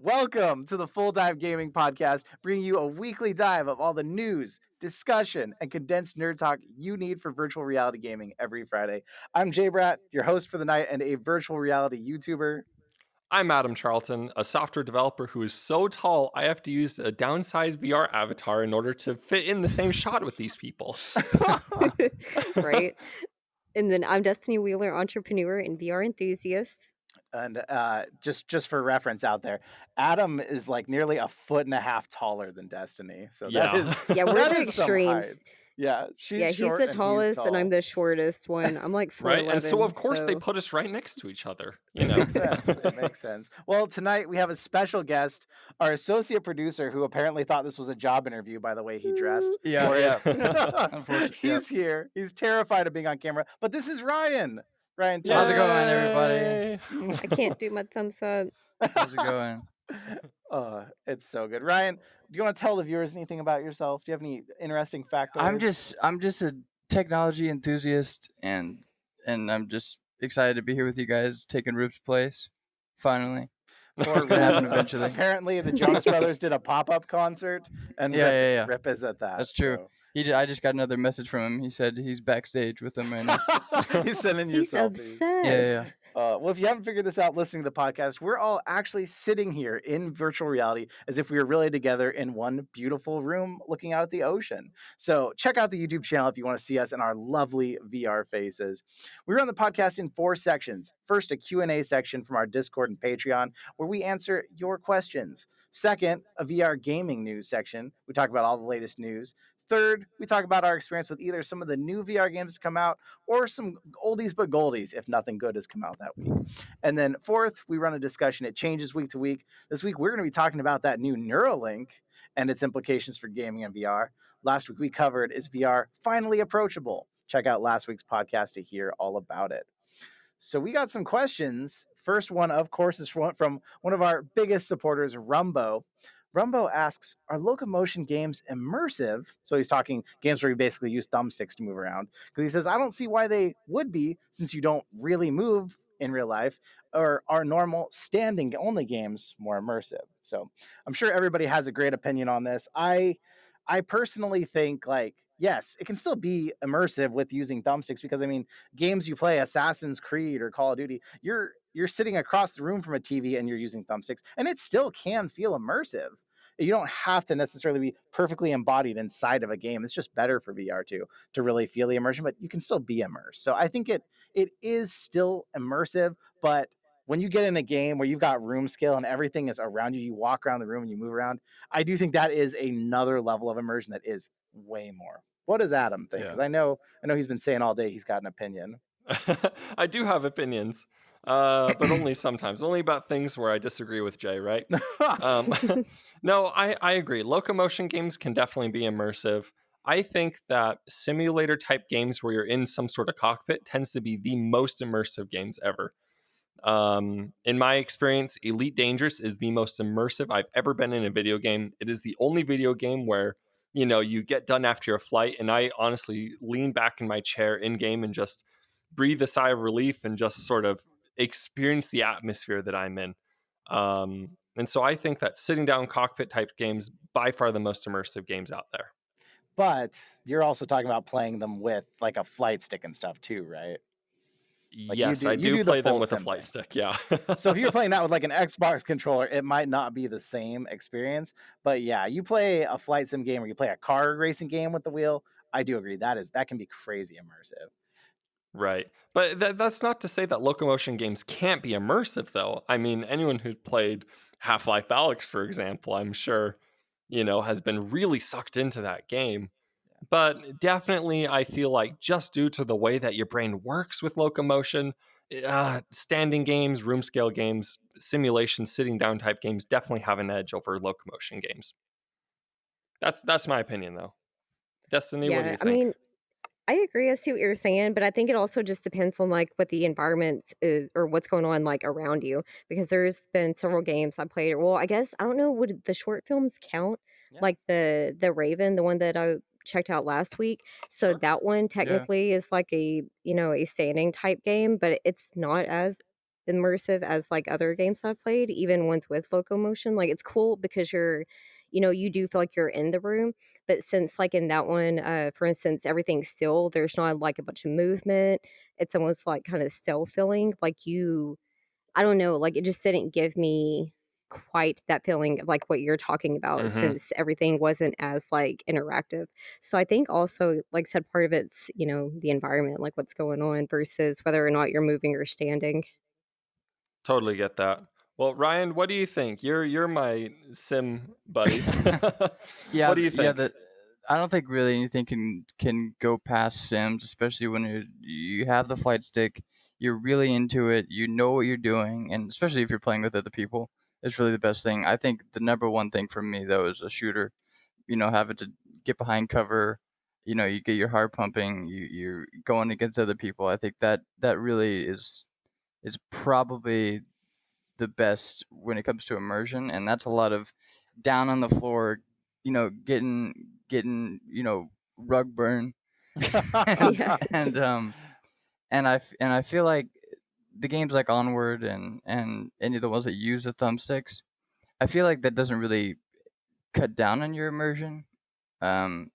Welcome to the Full Dive Gaming Podcast, bringing you a weekly dive of all the news, discussion, and condensed nerd talk you need for virtual reality gaming every Friday. I'm Jay Bratt, your host for the night and a virtual reality YouTuber. I'm Adam Charlton, a software developer who is so tall I have to use a downsized VR avatar in order to fit in the same shot with these people. Right. And then I'm Destiny Wheeler, entrepreneur and VR enthusiast. And just for reference out there, Adam is like nearly 1.5 feet taller than Destiny. So that Yeah. is Yeah, we're that the is some extremes. height. Yeah, she's Yeah, he's short the and he's tallest and I'm tall. the shortest one. I'm like 4'11". Right? And so, of course, they so- put us right next to each other. It makes sense. It makes sense. Well, tonight we have a special guest, our associate producer, who apparently thought this was a job interview by the way he dressed. Yeah. Unfortunately, he's here. He's terrified of being on camera. But this is Ryan. Ryan, tell How's us it going, everybody? I can't do my thumbs up. How's it going? It's so good. Ryan, do you want to tell the viewers anything about yourself? Do you have any interesting factoids? I'm just a technology enthusiast, and I'm just excited to be here with you guys, taking Rip's place. Finally, Poor gonna happen Rip. eventually. Apparently, the Jonas Brothers did a pop-up concert, and Yeah. Rip is at that. That's true. so. I just got another message from him. He said he's backstage with them right now. He's sending you He's selfies. obsessed. Yeah. Well, if you haven't figured this out listening to the podcast, we're all actually sitting here in virtual reality as if we were really together in one beautiful room looking out at the ocean. So check out the YouTube channel if you want to see us in our lovely VR faces. We run the podcast in 4 sections. First, a Q&A section from our Discord and Patreon where we answer your questions. Second, a VR gaming news section. We talk about all the latest news. Third, we talk about our experience with either some of the new VR games to come out or some oldies but goldies if nothing good has come out that week. And then fourth, we run a discussion. It changes week to week. This week, we're going to be talking about that new Neuralink and its implications for gaming and VR. Last week, we covered, is VR finally approachable? Check out last week's podcast to hear all about it. So we got some questions. First one, of course, is from one of our biggest supporters, Rumbo. Rumbo asks, are locomotion games immersive? So he's talking games where you basically use thumbsticks to move around. Because he says, I don't see why they would be, since you don't really move in real life, or are normal standing only games more immersive? So I'm sure everybody has a great opinion on this. I personally think, like, yes, it can still be immersive with using thumbsticks because, I mean, games you play, Assassin's Creed or Call of Duty, you're sitting across the room from a TV and you're using thumbsticks, and it still can feel immersive. You don't have to necessarily be perfectly embodied inside of a game. It's just better for VR to really feel the immersion, but you can still be immersed. So I think it is still immersive, but when you get in a game where you've got room scale and everything is around you, you walk around the room and you move around, I do think that is another level of immersion that is way more. What does Adam think? Because I know he's been saying all day he's got an opinion. I do have opinions, but only sometimes. Only about things where I disagree with Jay, right? No, I agree. Locomotion games can definitely be immersive. I think that simulator type games where you're in some sort of cockpit tends to be the most immersive games ever. In my experience, Elite Dangerous is the most immersive I've ever been in a video game. It is the only video game where, you get done after your flight, and I honestly lean back in my chair in game and just breathe a sigh of relief and just sort of experience the atmosphere that I'm in. And so I think that sitting down cockpit type games, by far the most immersive games out there. But you're also talking about playing them with like a flight stick and stuff too, right? Like yes, I do play them with a flight stick. Yeah. So if you're playing that with like an Xbox controller, it might not be the same experience. But yeah, you play a flight sim game or you play a car racing game with the wheel, I do agree that can be crazy immersive. Right. But that's not to say that locomotion games can't be immersive, though. I mean, anyone who played Half-Life Alyx, for example, I'm sure, has been really sucked into that game. But definitely, I feel like just due to the way that your brain works with locomotion, standing games, room scale games, simulation, sitting down type games definitely have an edge over locomotion games. That's my opinion, though. Destiny, what do you think? I mean, I agree. I see what you're saying, but I think it also just depends on like what the environment is or what's going on like around you. Because there's been several games I played. Well, I guess I don't know, would the short films count? Yeah. Like the Raven, the one that I checked out last week. So that one technically is like a standing type game, but it's not as immersive as like other games I've played, even ones with locomotion. Like it's cool because you do feel like you're in the room. But since like in that one, for instance, everything's still, there's not like a bunch of movement. It's almost like kind of still feeling like I don't know, like it just didn't give me quite that feeling of like what you're talking about Hmm. since everything wasn't as like interactive. So I think also, like I said, part of it's, the environment, like what's going on versus whether or not you're moving or standing. Totally get that. Well, Ryan, what do you think? You're my sim buddy. What Yeah, do you yeah. think? That I don't think really anything can go past Sims, especially when you have the flight stick. You're really into it. You know what you're doing, and especially if you're playing with other people, it's really the best thing. I think the number one thing for me though is a shooter. Having to get behind cover. You get your heart pumping. You're going against other people. I think that really is probably the best when it comes to immersion, and that's a lot of down on the floor, getting rug burn, and Yeah. and I feel like the games like Onward and any of the ones that use the thumbsticks, I feel like that doesn't really cut down on your immersion. Um,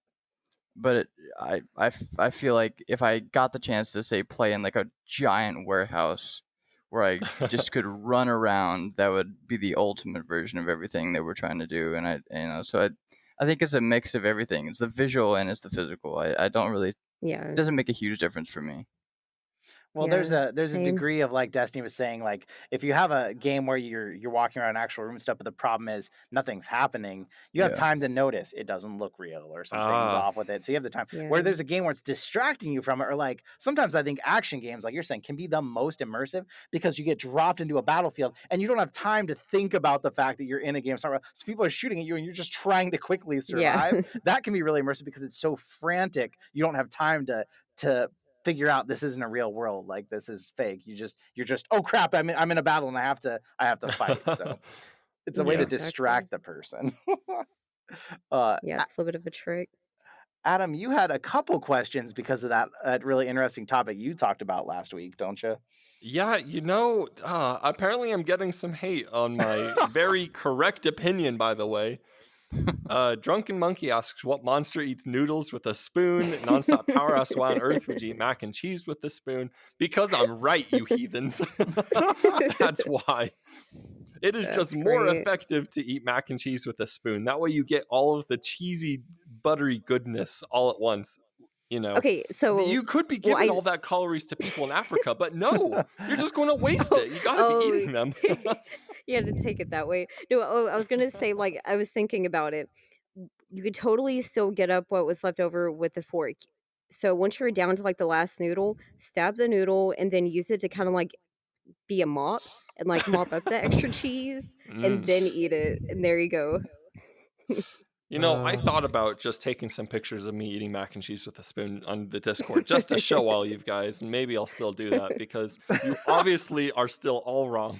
but I feel like if I got the chance to say play in like a giant warehouse where I just could run around, that would be the ultimate version of everything that we're trying to do. And I think it's a mix of everything. It's the visual and it's the physical. I don't really, it Yeah. doesn't make a huge difference for me. Well, Yeah. there's a Same. degree of, like Destiny was saying, like if you have a game where you're walking around an actual room and stuff, but the problem is nothing's happening, you have Yeah. time to notice it doesn't look real or something's Ah, off with it. So you have the time. Where Yeah. there's a game where it's distracting you from it, or like sometimes I think action games, like you're saying, can be the most immersive because you get dropped into a battlefield and you don't have time to think about the fact that you're in a game. So people are shooting at you and you're just trying to quickly Yeah. survive. That can be really immersive because it's so frantic. You don't have time to figure out this isn't a real world, like this is fake. You're just, oh crap, I'm in a battle and I have to fight. So it's a way Yeah, to yeah. exactly. distract the person. uh Yeah, it's a little bit of a trick. Adam, you had a couple questions because of that really interesting topic you talked about last week, don't you? Yeah, apparently I'm getting some hate on my very correct opinion, by the way. Drunken Monkey asks, what monster eats noodles with a spoon? Nonstop Power asks, why on earth would you eat mac and cheese with a spoon? Because I'm right, you heathens. That's why. It is just That's more great. effective to eat mac and cheese with a spoon. That way you get all of the cheesy, buttery goodness all at once. Okay, so You could be well, giving all that calories to people in Africa, but no, you're just going to waste it. You got to be oh, eating them. you had to take it that way. No, I was gonna say, like, I was thinking about it. You could totally still get up what was left over with the fork. So once you're down to like the last noodle, stab the noodle and then use it to kind of like be a mop and like mop up the extra cheese and Mm. then eat it. And there you go. I thought about just taking some pictures of me eating mac and cheese with a spoon on the Discord just to show all you guys, and maybe I'll still do that because you obviously are still all wrong.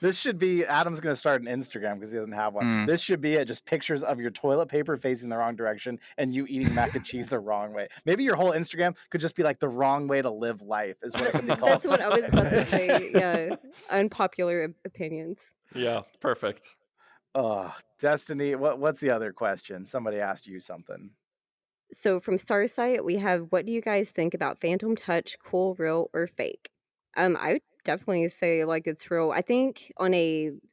This should be Adam's going to start an Instagram because he doesn't have one. Mm. This should be it, just pictures of your toilet paper facing the wrong direction and you eating mac and cheese the wrong way. Maybe your whole Instagram could just be like the wrong way to live life is what it could be called. That's what I was about to say. Yeah. Unpopular opinions. Yeah, perfect. Destiny, what's the other question? Somebody asked you something. So from Starsight, we have what do you guys think about Phantom Touch, cool, real, or fake? I would definitely say like it's real. I think on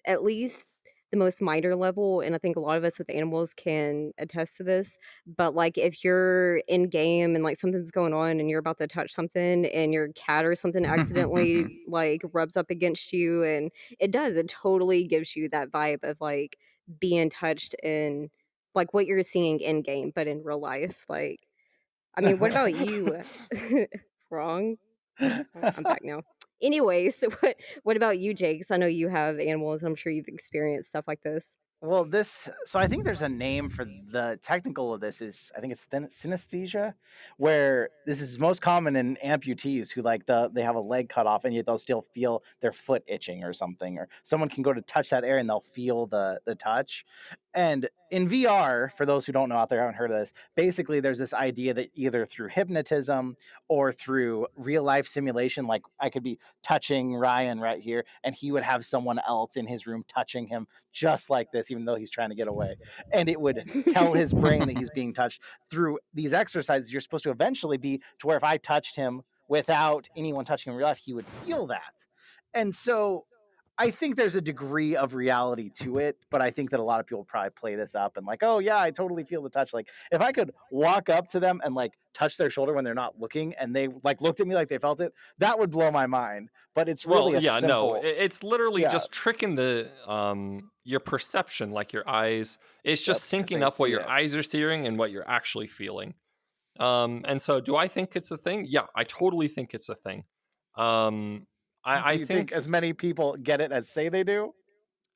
at least the most minor level, and I think a lot of us with animals can attest to this. But like if you're in game and like something's going on and you're about to touch something and your cat or something accidentally like rubs up against you, and it totally gives you that vibe of like being touched in like what you're seeing in game, but in real life. Like, I mean, what about you? Wrong. Oh, I'm back now. Anyways, what about you, Jake? 'Cause I know you have animals. And I'm sure you've experienced stuff like this. Well, so I think there's a name for the technical of this I think it's synesthesia, where this is most common in amputees who like they have a leg cut off and yet they'll still feel their foot itching or something, or someone can go to touch that area and they'll feel the touch. And in VR, for those who don't know out there, haven't heard of this, basically there's this idea that either through hypnotism or through real life simulation, like I could be touching Ryan right here, and he would have someone else in his room touching him just like this, even though he's trying to get away. And it would tell his brain that he's being touched through these exercises. You're supposed to eventually be to where if I touched him without anyone touching him in real life, he would feel that. And so I think there's a degree of reality to it, but I think that a lot of people probably play this up and like, oh yeah, I totally feel the touch. Like if I could walk up to them and like touch their shoulder when they're not looking and they like looked at me like they felt it, that would blow my mind. But it's really it's literally just tricking the your perception, like your eyes. It's just syncing up what your eyes are seeing and what you're actually feeling. And so do I think it's a thing? Yeah, I totally think it's a thing. Do you think as many people get it as say they do?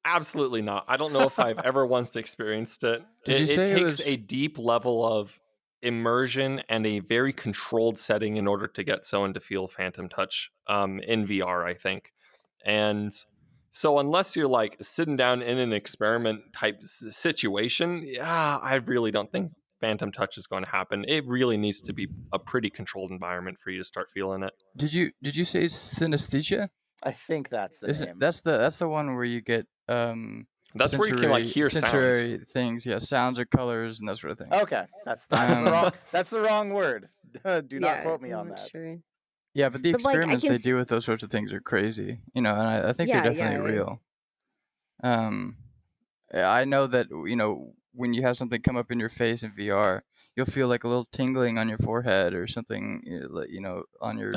Absolutely not. I don't know if I've ever once experienced it. It takes a deep level of immersion and a very controlled setting in order to get someone to feel phantom touch in VR, I think. And so unless you're like sitting down in an experiment type situation, yeah, I really don't think phantom touch is going to happen. It really needs to be a pretty controlled environment for you to start feeling it. Did you say synesthesia? I think that's the name. That's the one where you get that's where you can like hear sensory sounds. things, yeah, sounds or colors and that sort of thing. Okay, that's the wrong word. Do not quote me on that. Sure. Yeah, but the experiments they do with those sorts of things are crazy, and I think they're definitely real. I know that when you have something come up in your face in VR, you'll feel like a little tingling on your forehead or something, on your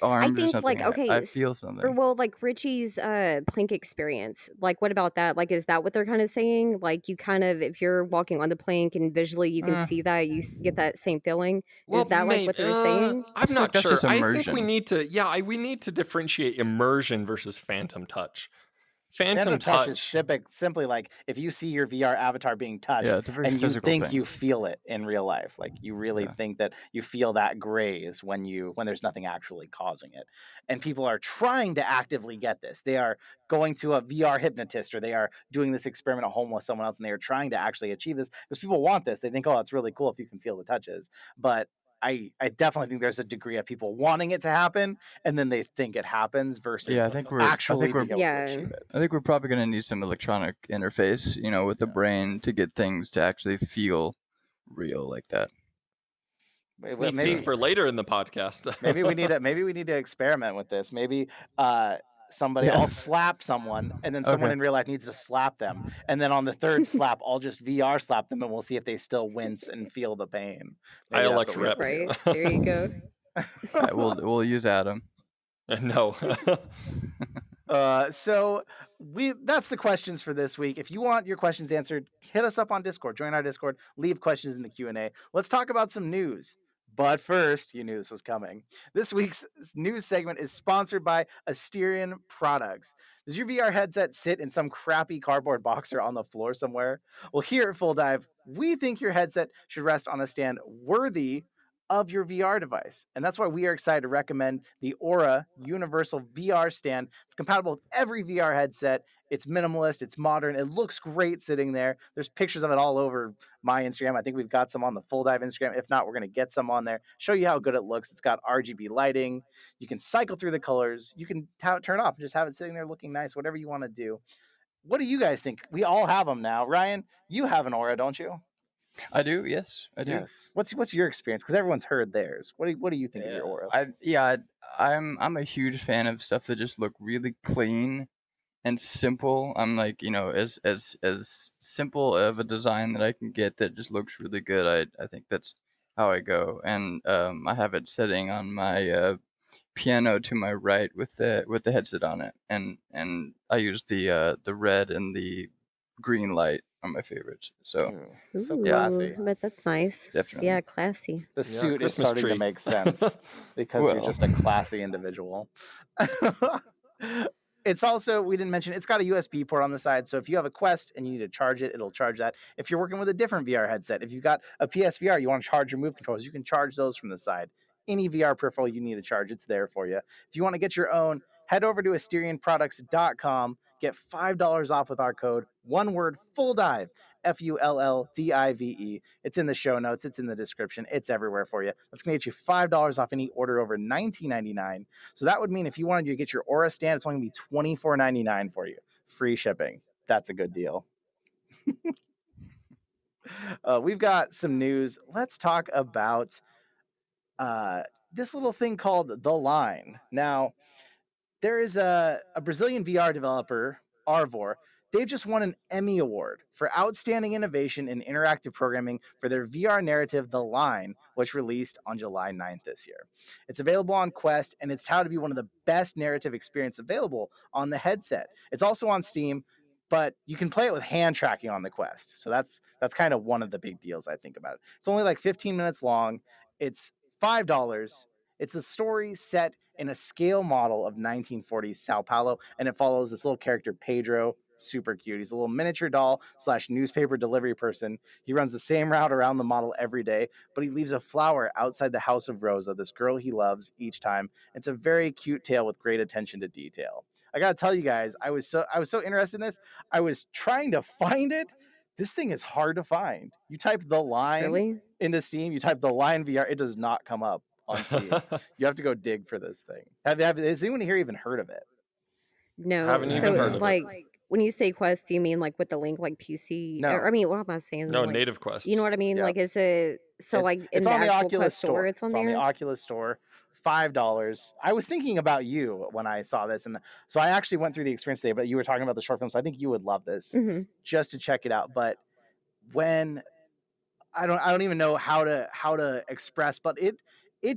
arms or something. I feel something. Or well, like Richie's plank experience. Like, what about that? Like, is that what they're kind of saying? Like, you kind of, if you're walking on the plank and visually you can see that, you get that same feeling. Well, is that like what they were saying? I'm not that's sure. just I immersion. think we need to differentiate immersion versus phantom touch. Phantom touch is simply like if you see your VR avatar being touched and you think you feel it in real life, like you really think that you feel that graze when there's nothing actually causing it. And people are trying to actively get this. They are going to a VR hypnotist or they are doing this experiment at home with someone else and they are trying to actually achieve this because people want this. They think, oh, it's really cool if you can feel the touches. But I definitely think there's a degree of people wanting it to happen and then they think it happens versus actually being able to achieve it. I think we're probably going to need some electronic interface, with the brain to get things to actually feel real like that. Maybe for later in the podcast. maybe we need to experiment with this. Maybe I'll slap someone and then someone in real life needs to slap them. And then on the third slap, I'll just VR slap them and we'll see if they still wince and feel the pain. Maybe I elect rep. Right. There you go. We'll use Adam. No. So that's the questions for this week. If you want your questions answered, hit us up on Discord. Join our Discord. Leave questions in the Q&A. Let's talk about some news. But first, you knew this was coming. This week's news segment is sponsored by Asterion Products. Does your VR headset sit in some crappy cardboard box or on the floor somewhere? Well, here at Full Dive, we think your headset should rest on a stand worthy of your VR device. And that's why we are excited to recommend the Aura Universal VR Stand. It's compatible with every VR headset. It's minimalist, it's modern, it looks great sitting there. There's pictures of it all over my Instagram. I think we've got some on the Full Dive Instagram. If not, we're going to get some on there. Show you how good it looks. It's got RGB lighting. You can cycle through the colors. You can have it turn off and just have it sitting there looking nice, whatever you want to do. What do you guys think? We all have them now. Ryan, you have an Aura, don't you? I do. Yes, I do. Yes. What's your experience? Because everyone's heard theirs. What do you think of your Aura? I'm a huge fan of stuff that just look really clean and simple. I'm like, as simple of a design that I can get that just looks really good. I think that's how I go. And I have it sitting on my piano to my right with the headset on it, and I use the red and the green light are my favorites. So classy. But that's nice. Definitely. Yeah, classy. The suit is starting to make sense because you're just a classy individual. It's also, we didn't mention, it's got a USB port on the side. So if you have a Quest and you need to charge it, it'll charge that. If you're working with a different VR headset, if you've got a PSVR, you want to charge your Move controllers, you can charge those from the side. Any VR peripheral you need to charge, it's there for you. If you want to get your own, head over to AsterianProducts.com, get $5 off with our code, one word, full dive, FULLDIVE. It's in the show notes, it's in the description, it's everywhere for you. That's going to get you $5 off any order over $19.99. So that would mean if you wanted to get your Aura stand, it's only going to be $24.99 for you. Free shipping. That's a good deal. We've got some news. Let's talk about this little thing called The Line. Now, there is a Brazilian VR developer, Arvor. They've just won an Emmy Award for Outstanding Innovation in Interactive Programming for their VR narrative, The Line, which released on July 9th this year. It's available on Quest, and it's touted to be one of the best narrative experience available on the headset. It's also on Steam, but you can play it with hand tracking on the Quest. So that's kind of one of the big deals I think about it. It's only like 15 minutes long. It's $5. It's a story set in a scale model of 1940s Sao Paulo, and it follows this little character, Pedro. Super cute. He's a little miniature doll / newspaper delivery person. He runs the same route around the model every day, but he leaves a flower outside the house of Rosa, this girl he loves, each time. It's a very cute tale with great attention to detail. I gotta tell you guys, I was so interested in this. I was trying to find it. This thing is hard to find. You type The Line into Steam, you type The Line VR, it does not come up on Steam. You have to go dig for this thing. Has anyone here even heard of it? No. Haven't even heard of it. When you say Quest, do you mean like with the link, like PC? No. Or, I mean, what am I saying? No, like, native Quest. You know what I mean? Yep. Like, is it so? Like, in it's the on the actual Oculus Quest store. It's on there. On the Oculus store. $5. I was thinking about you when I saw this, and so I actually went through the experience today. But you were talking about the short films. So I think you would love this just to check it out. But when I don't even know how to express, but it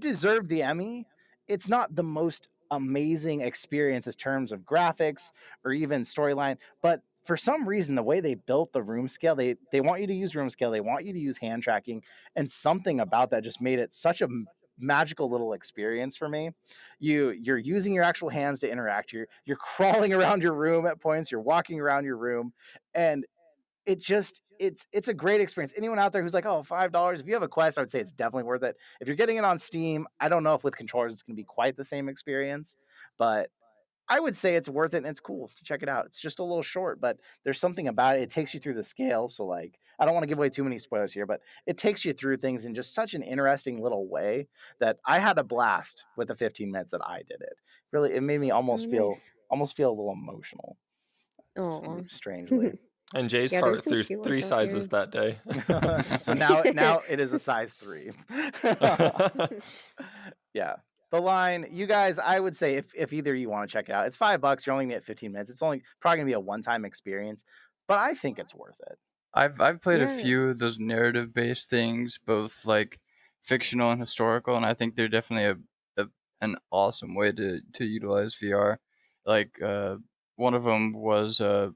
deserved the Emmy. It's not the most amazing experience in terms of graphics or even storyline, but for some reason, the way they built the room scale, they want you to use room scale, they want you to use hand tracking, and something about that just made it such a magical little experience for me. You're using your actual hands to interact. You're crawling around your room at points. You're walking around your room, and it's a great experience. Anyone out there who's like, oh, $5, if you have a Quest, I would say it's definitely worth it. If you're getting it on Steam, I don't know if with controllers it's going to be quite the same experience, but I would say it's worth it, and it's cool to check it out. It's just a little short, but there's something about it. It takes you through the scale. So, like, I don't want to give away too many spoilers here, but it takes you through things in just such an interesting little way that I had a blast with the 15 minutes that I did it. Really, it made me almost feel a little emotional. Strangely. And Jay's heart threw 3 sizes that day. So now it is a size 3. Yeah. The Line, you guys, I would say if either you want to check it out, it's $5. You're only gonna get 15 minutes. It's only probably gonna be a one-time experience, but I think it's worth it. I've played a few of those narrative based things, both like fictional and historical, and I think they're definitely an awesome way to utilize VR. Like one of them was there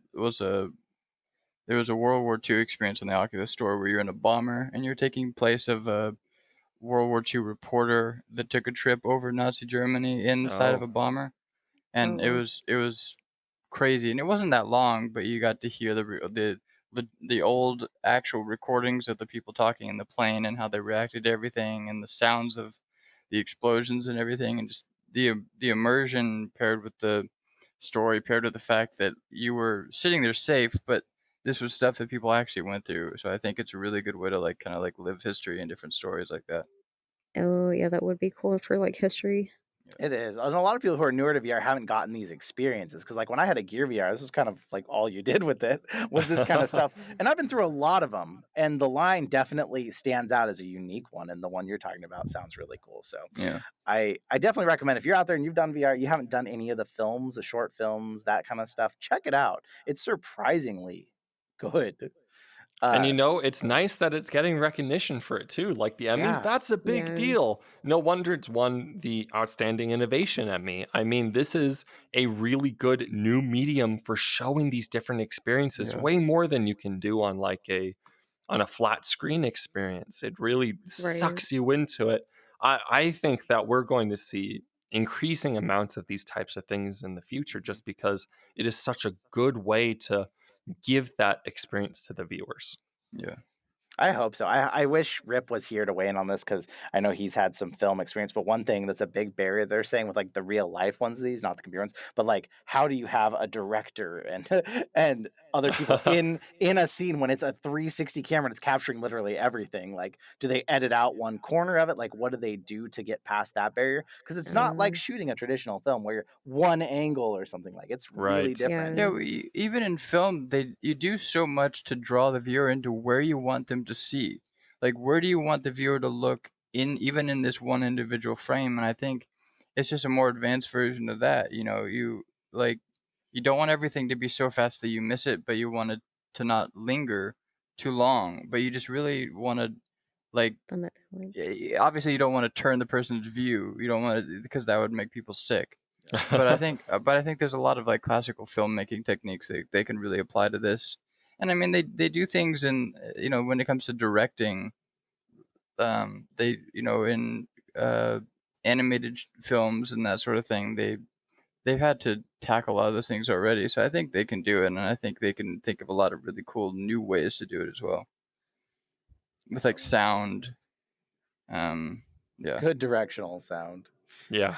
was a World War II experience on the Oculus store where you're in a bomber and you're taking place of a World War II reporter that took a trip over Nazi Germany inside of a bomber, and it was crazy, and it wasn't that long, but you got to hear the old actual recordings of the people talking in the plane and how they reacted to everything, and the sounds of the explosions and everything, and just the immersion paired with the story, paired with the fact that you were sitting there safe, but this was stuff that people actually went through. So I think it's a really good way to like kind of like live history and different stories like that. Oh yeah, that would be cool for like history. It is. And a lot of people who are newer to VR haven't gotten these experiences because, like, when I had a Gear VR, this was kind of like all you did with it was this kind of stuff. And I've been through a lot of them, and The Line definitely stands out as a unique one. And the one you're talking about sounds really cool. So yeah, I definitely recommend if you're out there and you've done VR, you haven't done any of the films, the short films, that kind of stuff, check it out. It's surprisingly good. And it's nice that it's getting recognition for it too. Like the Emmys, that's a big deal. No wonder it's won the Outstanding Innovation Emmy. I mean, this is a really good new medium for showing these different experiences, way more than you can do on like on a flat screen experience. It really sucks you into it. I think that we're going to see increasing amounts of these types of things in the future just because it is such a good way to give that experience to the viewers. Yeah. I hope so. I wish Rip was here to weigh in on this because I know he's had some film experience. But one thing that's a big barrier they're saying with like the real life ones, of these not the computer ones, but like how do you have a director and and other people in a scene when it's a 360 camera and it's capturing literally everything? Like, do they edit out one corner of it? Like, what do they do to get past that barrier? Because it's not like shooting a traditional film where you're one angle or something. Like, it's really Right. different. Yeah, even in film, you do so much to draw the viewer into where you want them to see. Like, where do you want the viewer to look in, even in this one individual frame? And I think it's just a more advanced version of that. You know, like you don't want everything to be so fast that you miss it, but you want it to not linger too long. But you just really want to, like, On that balance. obviously you don't want to turn the person's view. You don't want to, because that would make people sick. But I think there's a lot of like classical filmmaking techniques that they can really apply to this. And I mean, they do things in, when it comes to directing, they, in animated films and that sort of thing, they've had to tackle a lot of those things already. So I think they can do it, and I think they can think of a lot of really cool new ways to do it as well, with like sound. Yeah. Good directional sound. Yeah.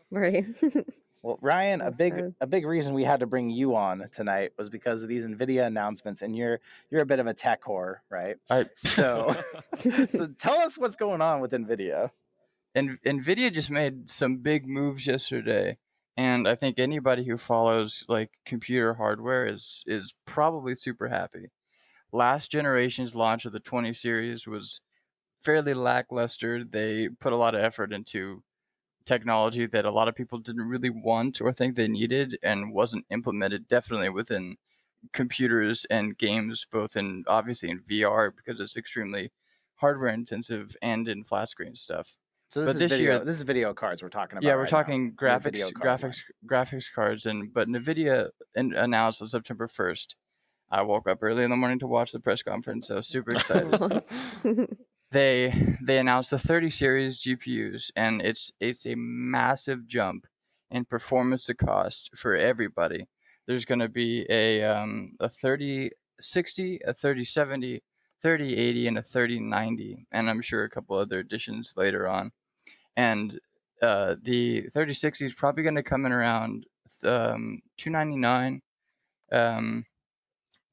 Right. Well, Ryan, Well said. a big reason we had to bring you on tonight was because of these Nvidia announcements, and you're a bit of a tech whore, right? So so tell us what's going on with Nvidia. And Nvidia just made some big moves yesterday, and I think anybody who follows like computer hardware is probably super happy. Last generation's launch of the 20 series was fairly lackluster. They put a lot of effort into technology that a lot of people didn't really want or think they needed, and wasn't implemented definitely within computers and games, both in obviously in VR because it's extremely hardware intensive, and in flat screen stuff. So But this year, this is video cards we're talking about. yeah, we're right talking now. Your video card graphics cards, but Nvidia announced on September 1st. I woke up early in the morning to watch the press conference. I was super excited. They announced the 30 series GPUs, and it's a massive jump in performance to cost for everybody. There's going to be a 3060, a 3070, 3080, and a 3090, and I'm sure a couple other additions later on. And the 3060 is probably going to come in around $299.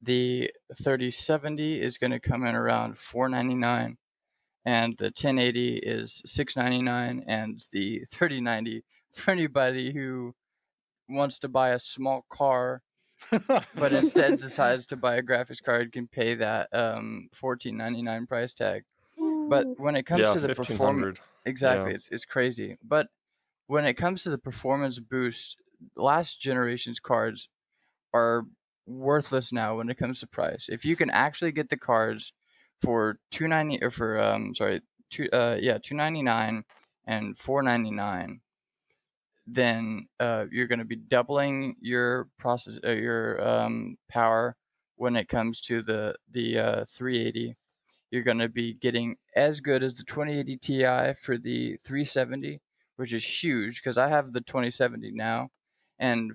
The 3070 is going to come in around $499, and the 1080 is $699, and the 3090, for anybody who wants to buy a small car but instead decides to buy a graphics card, can pay that $1499 price tag. But when it comes to the performance, 1500. exactly, Yeah. it's crazy. But when it comes to the performance boost, last generation's cards are worthless now when it comes to price. If you can actually get the cards for $290 or for $299 and $499, then you're going to be doubling your power when it comes to the 380. You're going to be getting as good as the 2080 Ti for the 370, which is huge because I have the 2070 now, and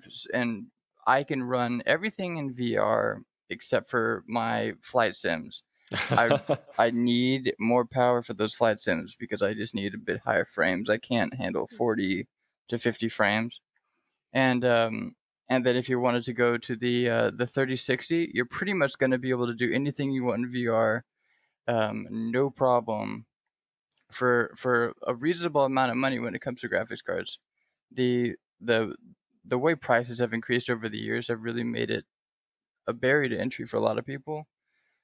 I can run everything in VR except for my flight sims. I need more power for those flight sims because I just need a bit higher frames. I can't handle 40 to 50 frames, and then if you wanted to go to the 3060, you're pretty much going to be able to do anything you want in VR, no problem, for a reasonable amount of money when it comes to graphics cards. The the way prices have increased over the years have really made it a barrier to entry for a lot of people.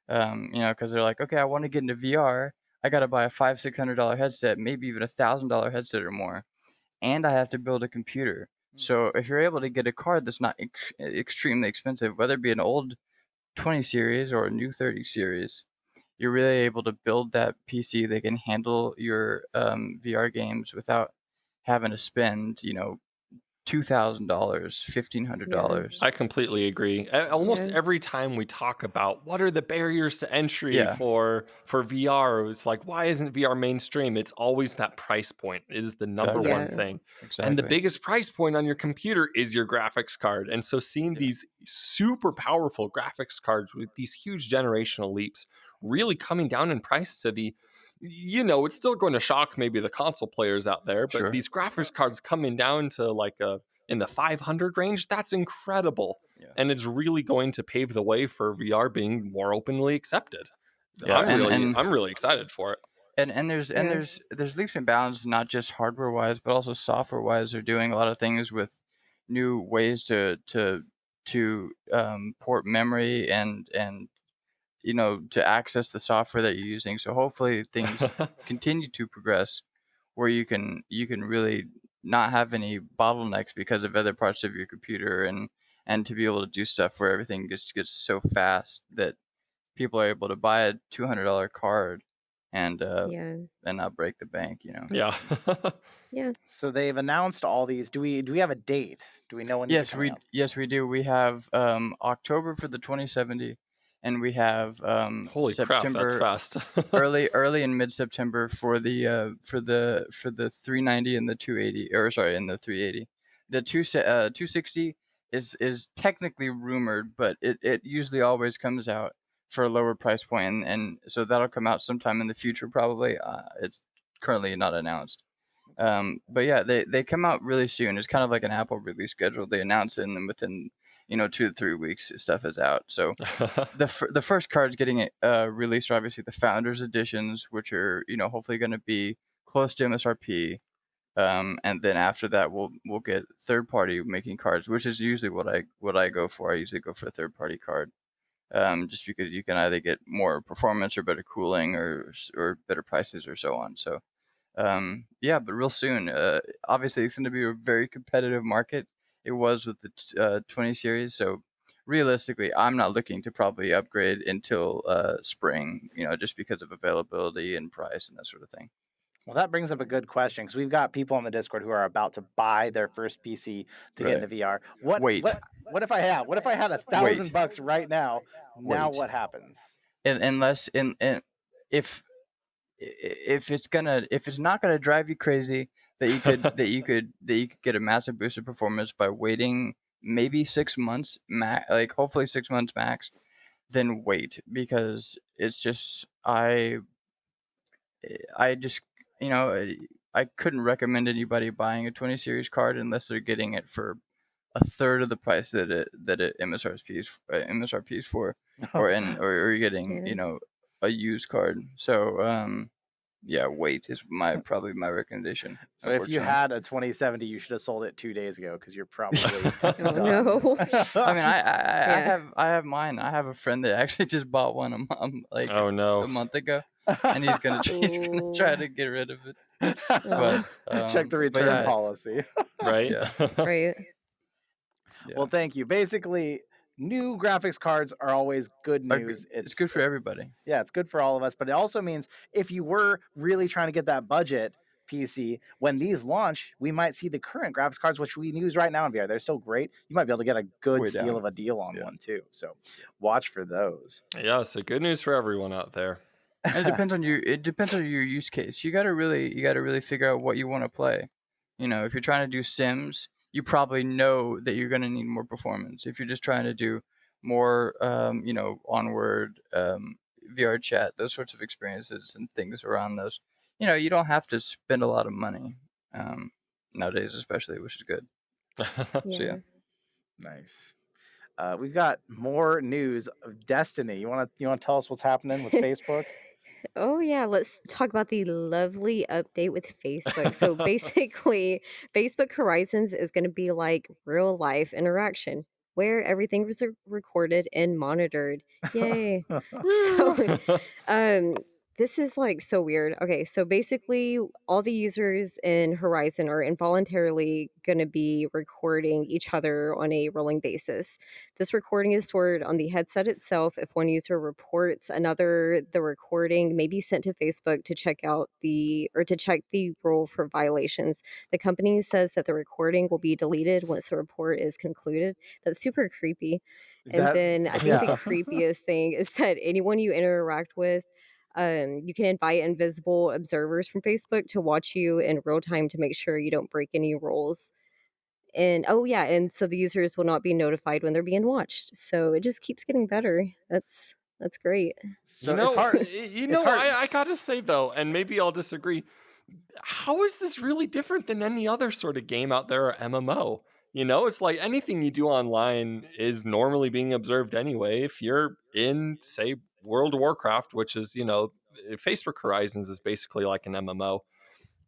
Because they're like, okay, I want to get into VR. I got to buy a $500-600 headset, maybe even $1,000 headset or more, and I have to build a computer. So if you're able to get a card that's not extremely expensive, whether it be an old 20 series or a new 30 series, you're really able to build that PC that can handle your VR games without having to spend, $2,000, $1,500. I completely agree. Almost Yeah. every time we talk about what are the barriers to entry Yeah. for VR, it's like, why isn't VR mainstream? It's always that price point is the number Exactly. one Yeah. thing. Exactly. And the biggest price point on your computer is your graphics card. And so seeing these super powerful graphics cards with these huge generational leaps really coming down in price to the, it's still going to shock maybe the console players out there, but Sure. these graphics cards coming down to like in the 500 range, that's incredible. Yeah. And it's really going to pave the way for VR being more openly accepted. Yeah, I'm really excited for it. And there's leaps and bounds, not just hardware wise, but also software wise. They're doing a lot of things with new ways to port memory and to access the software that you're using. So hopefully things continue to progress where you can really not have any bottlenecks because of other parts of your computer, and to be able to do stuff where everything just gets so fast that people are able to buy a $200 card and Yeah. not break the bank. Yeah. Yeah. So they've announced all these. Do we have a date? Do we know when these are coming out? Yes, we do. We have October for the 2070, and we have Holy crap, that's September, fast. early and mid September for the 390 and the 280, or sorry, and the 380. The 260 is technically rumored, but it usually always comes out for a lower price point, and so that'll come out sometime in the future probably. It's currently not announced. But yeah, they come out really soon. It's kind of like an Apple release schedule. They announce it, and then within 2 to 3 weeks, stuff is out. So the first cards getting released are obviously the Founders editions, which are hopefully going to be close to MSRP. And then after that, we'll get third party making cards, which is usually what I go for. I usually go for a third party card. Just because you can either get more performance or better cooling or better prices or so on. So yeah, but real soon. Obviously, it's going to be a very competitive market. It was with the 20 series, so realistically, I'm not looking to probably upgrade until spring. Just because of availability and price and that sort of thing. Well, that brings up a good question because we've got people on the Discord who are about to buy their first PC to get into VR. Wait. What if I had $1,000 right now? Now Wait. what happens? Unless if it's not gonna drive you crazy that you could that you could get a massive boost of performance by waiting maybe 6 months like hopefully 6 months max, then wait, because it's just I just I couldn't recommend anybody buying a 20 series card unless they're getting it for a third of the price that it MSRP is for, or you're getting a used card. So yeah, wait is probably my recommendation. So if you had a 2070, you should have sold it 2 days ago because you're probably Oh, no. I mean, I have mine. I have a friend that actually just bought one Oh no. a month ago, and he's gonna try to get rid of it. But check the return policy. Right? Yeah. Right. Yeah. Well, thank you. Basically, new graphics cards are always good news. It's good for everybody. Yeah, it's good for all of us, but it also means if you were really trying to get that budget PC, when these launch, we might see the current graphics cards, which we use right now in VR. They're still great. You might be able to get a good Way steal down. of a deal on one too. So watch for those. Yeah, so good news for everyone out there. And it depends on your use case. You gotta really figure out what you want to play. If you're trying to do Sims, you probably know that you're gonna need more performance. If you're just trying to do more, onward, VR chat, those sorts of experiences and things around those, you don't have to spend a lot of money nowadays, especially, which is good. So yeah. Nice. We've got more news of Destiny. You want to tell us what's happening with Facebook? Oh, yeah. Let's talk about the lovely update with Facebook. So basically, Facebook Horizons is going to be like real life interaction where everything was recorded and monitored. Yay. So, This is like so weird. Okay, so basically, all the users in Horizon are involuntarily going to be recording each other on a rolling basis. This recording is stored on the headset itself. If one user reports another, the recording may be sent to Facebook to check out to check the rule for violations. The company says that the recording will be deleted once the report is concluded. That's super creepy. And That then I think the yeah. creepiest thing is that anyone you interact with, you can invite invisible observers from Facebook to watch you in real time to make sure you don't break any rules. And oh yeah, and so the users will not be notified when they're being watched. So it just keeps getting better. That's great. So it's hard. It's hard. I gotta say though, and maybe I'll disagree. How is this really different than any other sort of game out there or MMO? It's like anything you do online is normally being observed anyway. If you're in, say, World of Warcraft, which is, Facebook Horizons is basically like an MMO.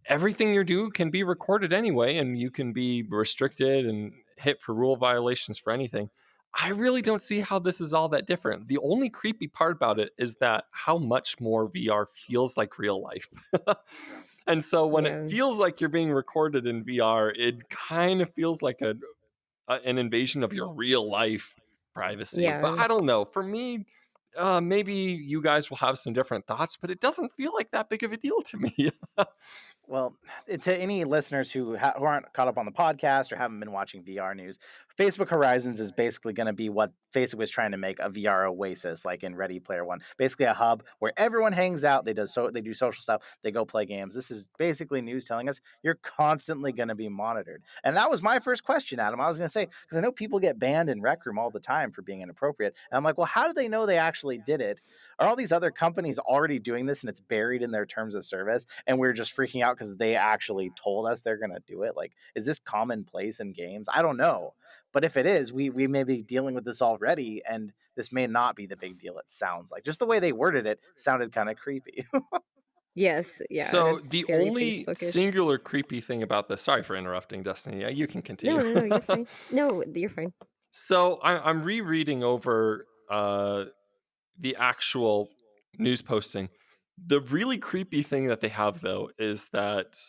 Everything you do can be recorded anyway, and you can be restricted and hit for rule violations for anything. I really don't see how this is all that different. The only creepy part about it is that how much more VR feels like real life. And so when it Yeah. feels like you're being recorded in VR, it kind of feels like an invasion of your real life privacy. But Yeah. I don't know. For me, maybe you guys will have some different thoughts, but it doesn't feel like that big of a deal to me. Well, to any listeners who aren't caught up on the podcast or haven't been watching VR news, Facebook Horizons is basically going to be what Facebook was trying to make a VR oasis, like in Ready Player One. Basically, a hub where everyone hangs out. They do social stuff. They go play games. This is basically news telling us you're constantly going to be monitored. And that was my first question, Adam. I was going to say, because I know people get banned in Rec Room all the time for being inappropriate. And I'm like, well, how do they know they actually did it? Are all these other companies already doing this and it's buried in their terms of service and we're just freaking out because they actually told us they're going to do it? Like, is this commonplace in games? I don't know. But if it is, we may be dealing with this already, and this may not be the big deal it sounds like. Just the way they worded it sounded kind of creepy. Yes. Yeah. So That's the very only Facebookish. singular creepy thing about this, sorry for interrupting, Destiny. You can No, continue. no, no. You're fine. No, you're fine. So I'm rereading over the actual news posting. The really creepy thing that they have, though, is that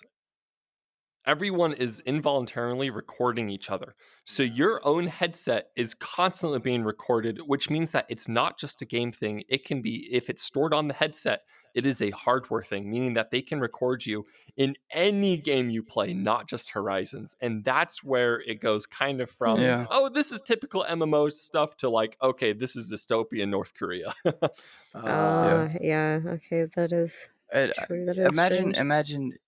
everyone is involuntarily recording each other. So your own headset is constantly being recorded, which means that it's not just a game thing. It can be, if it's stored on the headset, it is a hardware thing, meaning that they can record you in any game you play, not just Horizons. And that's where it goes kind of from, Yeah. oh, this is typical MMO stuff to like, okay, this is dystopian North Korea. Yeah. Okay, that is true. That is Imagine, strange.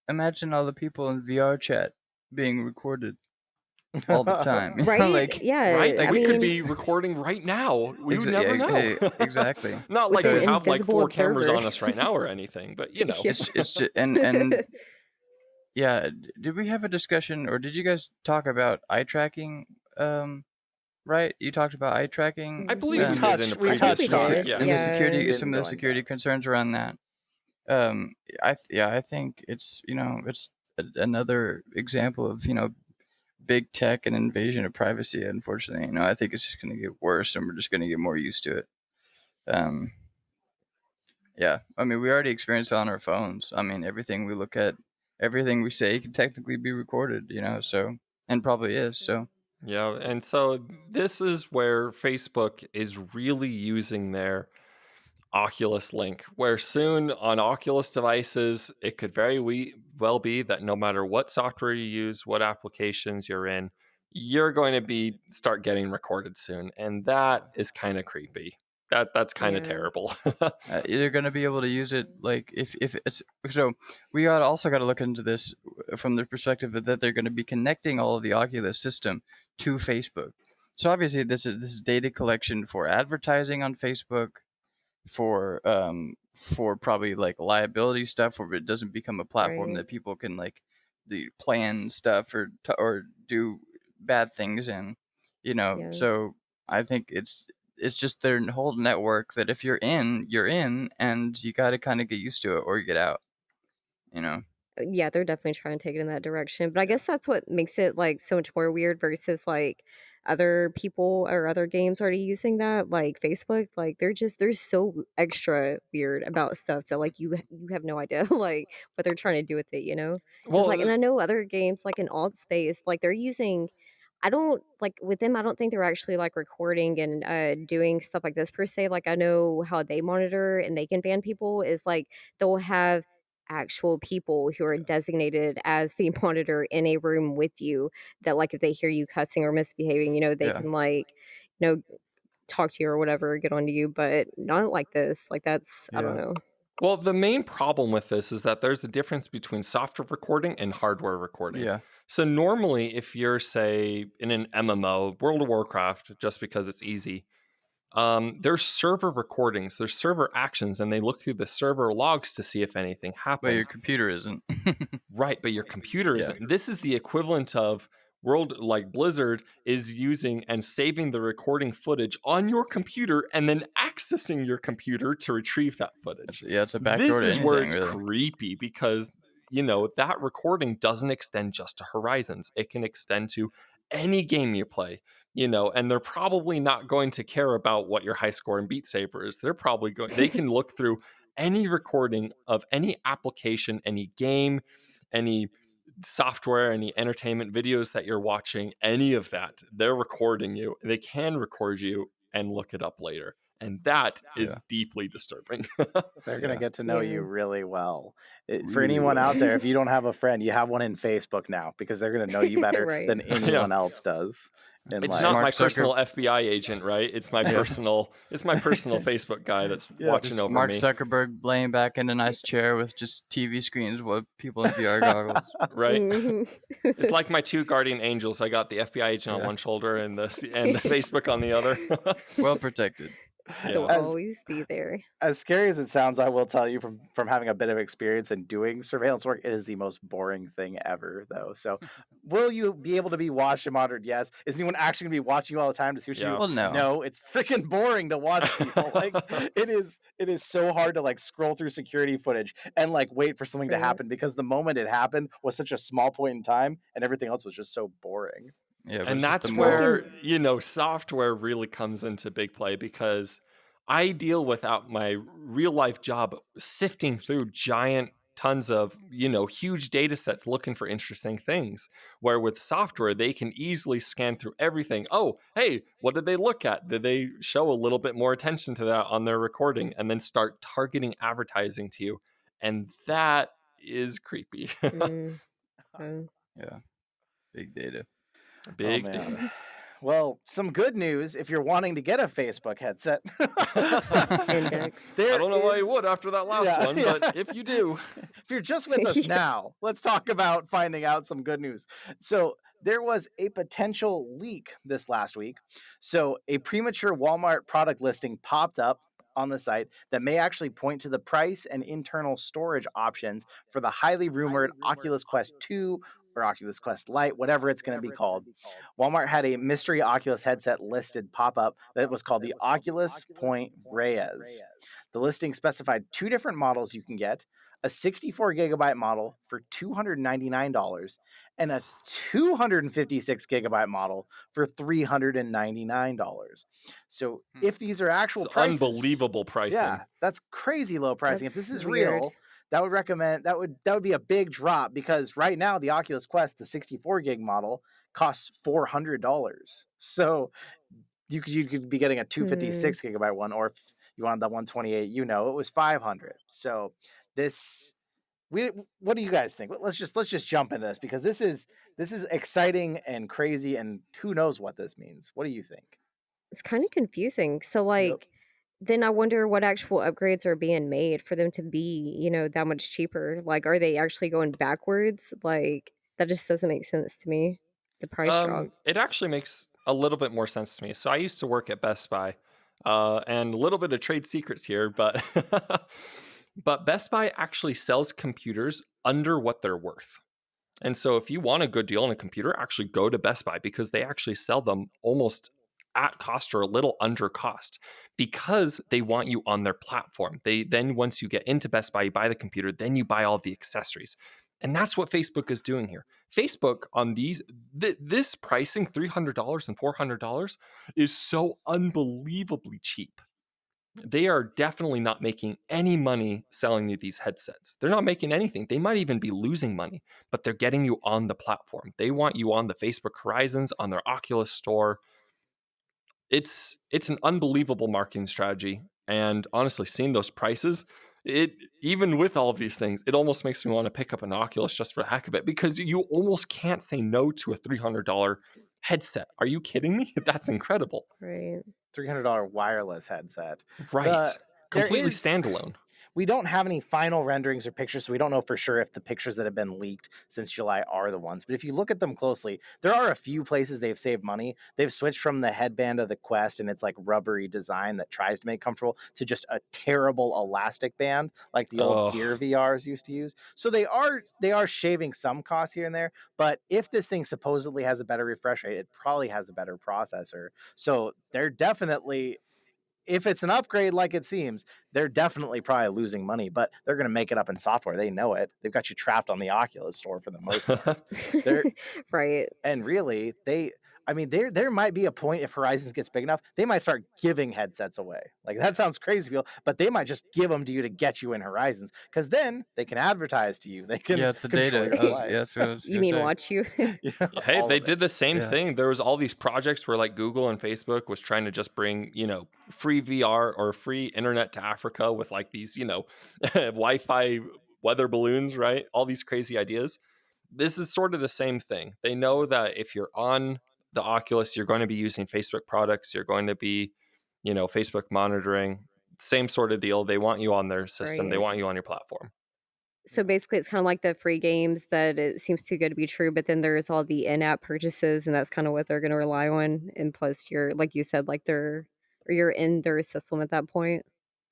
imagine all the people in VR chat being recorded all the time. Right? Like, Yeah. Right? I We could mean, be recording right now. We would never know. exactly. Not with like an we have like invisible 4 cameras observer. on us right now or anything, but Yeah. It's just, and yeah. Did we have a discussion, or did you guys talk about eye tracking? Right? You talked about eye tracking. I believe we we did in a touched we I think previous we touched on topic, it. did. yeah. And the Yeah. security, Didn't some of go the into security depth. concerns around that. I think it's it's another example of big tech and invasion of privacy. Unfortunately, I think it's just going to get worse, and we're just going to get more used to it. Yeah, I mean, we already experience it on our phones. I mean, everything we look at, everything we say can technically be recorded. So, and probably is. So, Yeah, and so this is where Facebook is really using their Oculus Link, where soon on Oculus devices, it could well be that no matter what software you use, what applications you're in, you're going to start getting recorded soon, and that is kind of creepy. That's kind of Yeah. terrible. you're going to be able to use it like if it's so. We also got to look into this from the perspective that they're going to be connecting all of the Oculus system to Facebook. So obviously, this is data collection for advertising on Facebook, for probably like liability stuff, where it doesn't become a platform Right. that people can like plan stuff or do bad things in. Yeah. So I think it's just their whole network that if you're in, and you got to kind of get used to it or get out. Yeah, they're definitely trying to take it in that direction. But I guess that's what makes it like so much more weird versus like other people or other games already using that, like Facebook, like they're so extra weird about stuff that like you have no idea like what they're trying to do with it, you know? Because like, and Well, I know other games like in alt space, like they're using. I don't like with them. I don't think they're actually like recording and doing stuff like this per se. Like I know how they monitor and they can ban people is like they'll have actual people who are designated as the monitor in a room with you that like if they hear you cussing or misbehaving, you know, they Yeah. can like, you know, talk to you or whatever, get onto you, but not like this. Like that's I don't Yeah. know. well, the main problem with this is that there's a difference between software recording and hardware recording. Yeah. So normally, if you're, say, in an MMO, World of Warcraft, just because it's easy, there's server recordings, there's server actions, and they look through the server logs to see if anything But your happened. computer isn't. Right, but your computer Yeah. isn't. This is the equivalent of like Blizzard is using and saving the recording footage on your computer and then accessing your computer to retrieve that footage. It's a backdoor This to is where anything, it's really. creepy because that recording doesn't extend just to Horizons. It can extend to any game you play. And they're probably not going to care about what your high score in Beat Saber is. They can look through any recording of any application, any game, any software, any entertainment videos that you're watching, any of that. They're recording you. They can record you and look it up later. And that is deeply disturbing. They're going to get to know you Yeah. really well. For Really anyone well. out there, if you don't have a friend, you have one in Facebook now because they're going to know you better Right. than anyone else does. In It's life. not Mark my Zucker- personal FBI agent, right? It's my personal Facebook guy that's watching Just over Mark me. Zuckerberg laying back in a nice chair with just TV screens with people in VR goggles. Right? Mhm. It's like my two guardian angels. I got the FBI agent on Yeah. one shoulder and the Facebook on the other. Well protected. They'll Yeah. always be there. As scary as it sounds, I will tell you from having a bit of experience in doing surveillance work, it is the most boring thing ever, though. So, will you be able to be watched and monitored? Yes. Is anyone actually going to be watching you all the time to see what you Yeah. do? Well, no. No, it's freaking boring to watch people. Like it is so hard to like scroll through security footage and like wait for something to Right. happen because the moment it happened was such a small point in time and everything else was just so boring. Yeah, but And it's just that's the more- where, software really comes into big play because I deal without my real life job sifting through giant tons of, huge data sets looking for interesting things. Where with software, they can easily scan through everything. Oh, hey, what did they look at? Did they show a little bit more attention to that on their recording and then start targeting advertising to you? And that is creepy. Mm. Oh. Yeah. Big data. Big man. data. Well, some good news if you're wanting to get a Facebook headset. Index. There I don't know why you is- would after that last one, but if you do. If you're just with us now, let's talk about finding out some good news. So there was a potential leak this last week. So a premature Walmart product listing popped up on the site that may actually point to the price and internal storage options for the highly rumored Oculus Quest 2 or Oculus Quest Lite, whatever it's going to be called. Walmart had a mystery Oculus headset listed pop up that was called the Oculus Point Reyes. The listing specified two different models you can get, a 64 gigabyte model for $299 and a 256 gigabyte model for $399. So if these are actual It's prices, unbelievable pricing. yeah, that's crazy low pricing. If this That's is weird. real, that would be a big drop because right now the Oculus Quest, the 64 gig model, costs $400. So you could be getting a 256 gigabyte one, or if you wanted that 128, it was 500. So what do you guys think? Let's just jump into this because this is exciting and crazy, and who knows what this means. What do you think? It's kind of confusing. So like then I wonder what actual upgrades are being made for them to be, that much cheaper. Like are they actually going backwards? Like that just doesn't make sense to me. The price drop. It actually makes a little bit more sense to me. So I used to work at Best Buy, and a little bit of trade secrets here, but but Best Buy actually sells computers under what they're worth. And so if you want a good deal on a computer, actually go to Best Buy because they actually sell them almost at cost or a little under cost because they want you on their platform. Then once you get into Best Buy, you buy the computer, then you buy all the accessories. And that's what Facebook is doing here. Facebook on this pricing, $300 and $400, is so unbelievably cheap. They are definitely not making any money selling you these headsets. They're not making anything. They might even be losing money, but they're getting you on the platform. They want you on the Facebook Horizons, on their Oculus store. It's an unbelievable marketing strategy. And honestly, seeing those prices, it even with all of these things, it almost makes me want to pick up an Oculus just for the heck of it, because you almost can't say no to a $300 headset. Are you kidding me? That's incredible. Right. $300 wireless headset. Right. There Completely is standalone. We don't have any final renderings or pictures, so we don't know for sure if the pictures that have been leaked since July are the ones. But if you look at them closely, there are a few places they've saved money. They've switched from the headband of the Quest and its like rubbery design that tries to make comfortable to just a terrible elastic band like the old Gear VRs used to use. So they are shaving some costs here and there. But if this thing supposedly has a better refresh rate, it probably has a better processor. So they're definitely, if it's an upgrade like it seems, they're definitely probably losing money, but they're going to make it up in software. They know it. They've got you trapped on the Oculus store for the most part. Right. And really, there might be a point if Horizons gets big enough, they might start giving headsets away. Like that sounds crazy, but they might just give them to you to get you in Horizons, because then they can advertise to you. They can it's the data. You mean watch you? Hey, they did the same thing. There was all these projects where like Google and Facebook was trying to just bring, free VR or free internet to Africa with like these, Wi-Fi weather balloons, right? All these crazy ideas. This is sort of the same thing. They know that if you're on the Oculus, you're going to be using Facebook products. You're going to be, Facebook monitoring. Same sort of deal. They want you on their system. They want you on your platform. So basically, it's kind of like the free games that it seems too good to be true, but then there's all the in-app purchases, and that's kind of what they're going to rely on. And plus, you're like you said, like you're in their system at that point.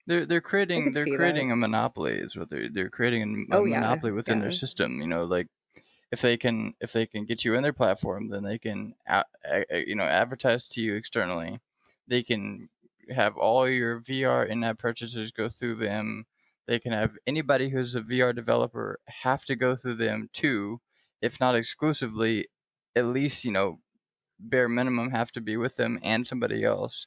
They're creating a monopoly. Is what they're creating a monopoly within their system. Like if they can get you in their platform, then they can advertise to you externally. They can have all your VR in-app purchases go through them. They can have anybody who's a VR developer have to go through them too, if not exclusively, at least bare minimum have to be with them and somebody else.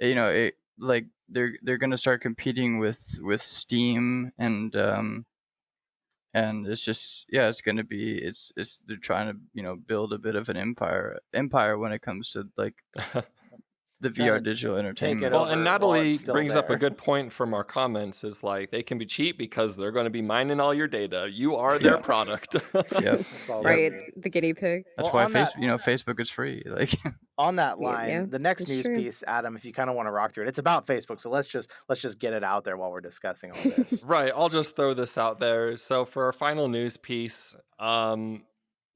Like they're gonna start competing with Steam and it's just it's gonna be it's they're trying to build a bit of an empire when it comes to like the VR digital entertainment. Well, and Natalie brings up a good point from our comments is like they can be cheap because they're going to be mining all your data. You are their product. Right, the guinea pig. That's why Facebook is free. Like on that line, the next news piece, Adam, if you kind of want to rock through it, it's about Facebook. So let's just get it out there while we're discussing all this. Right. I'll just throw this out there. So for our final news piece,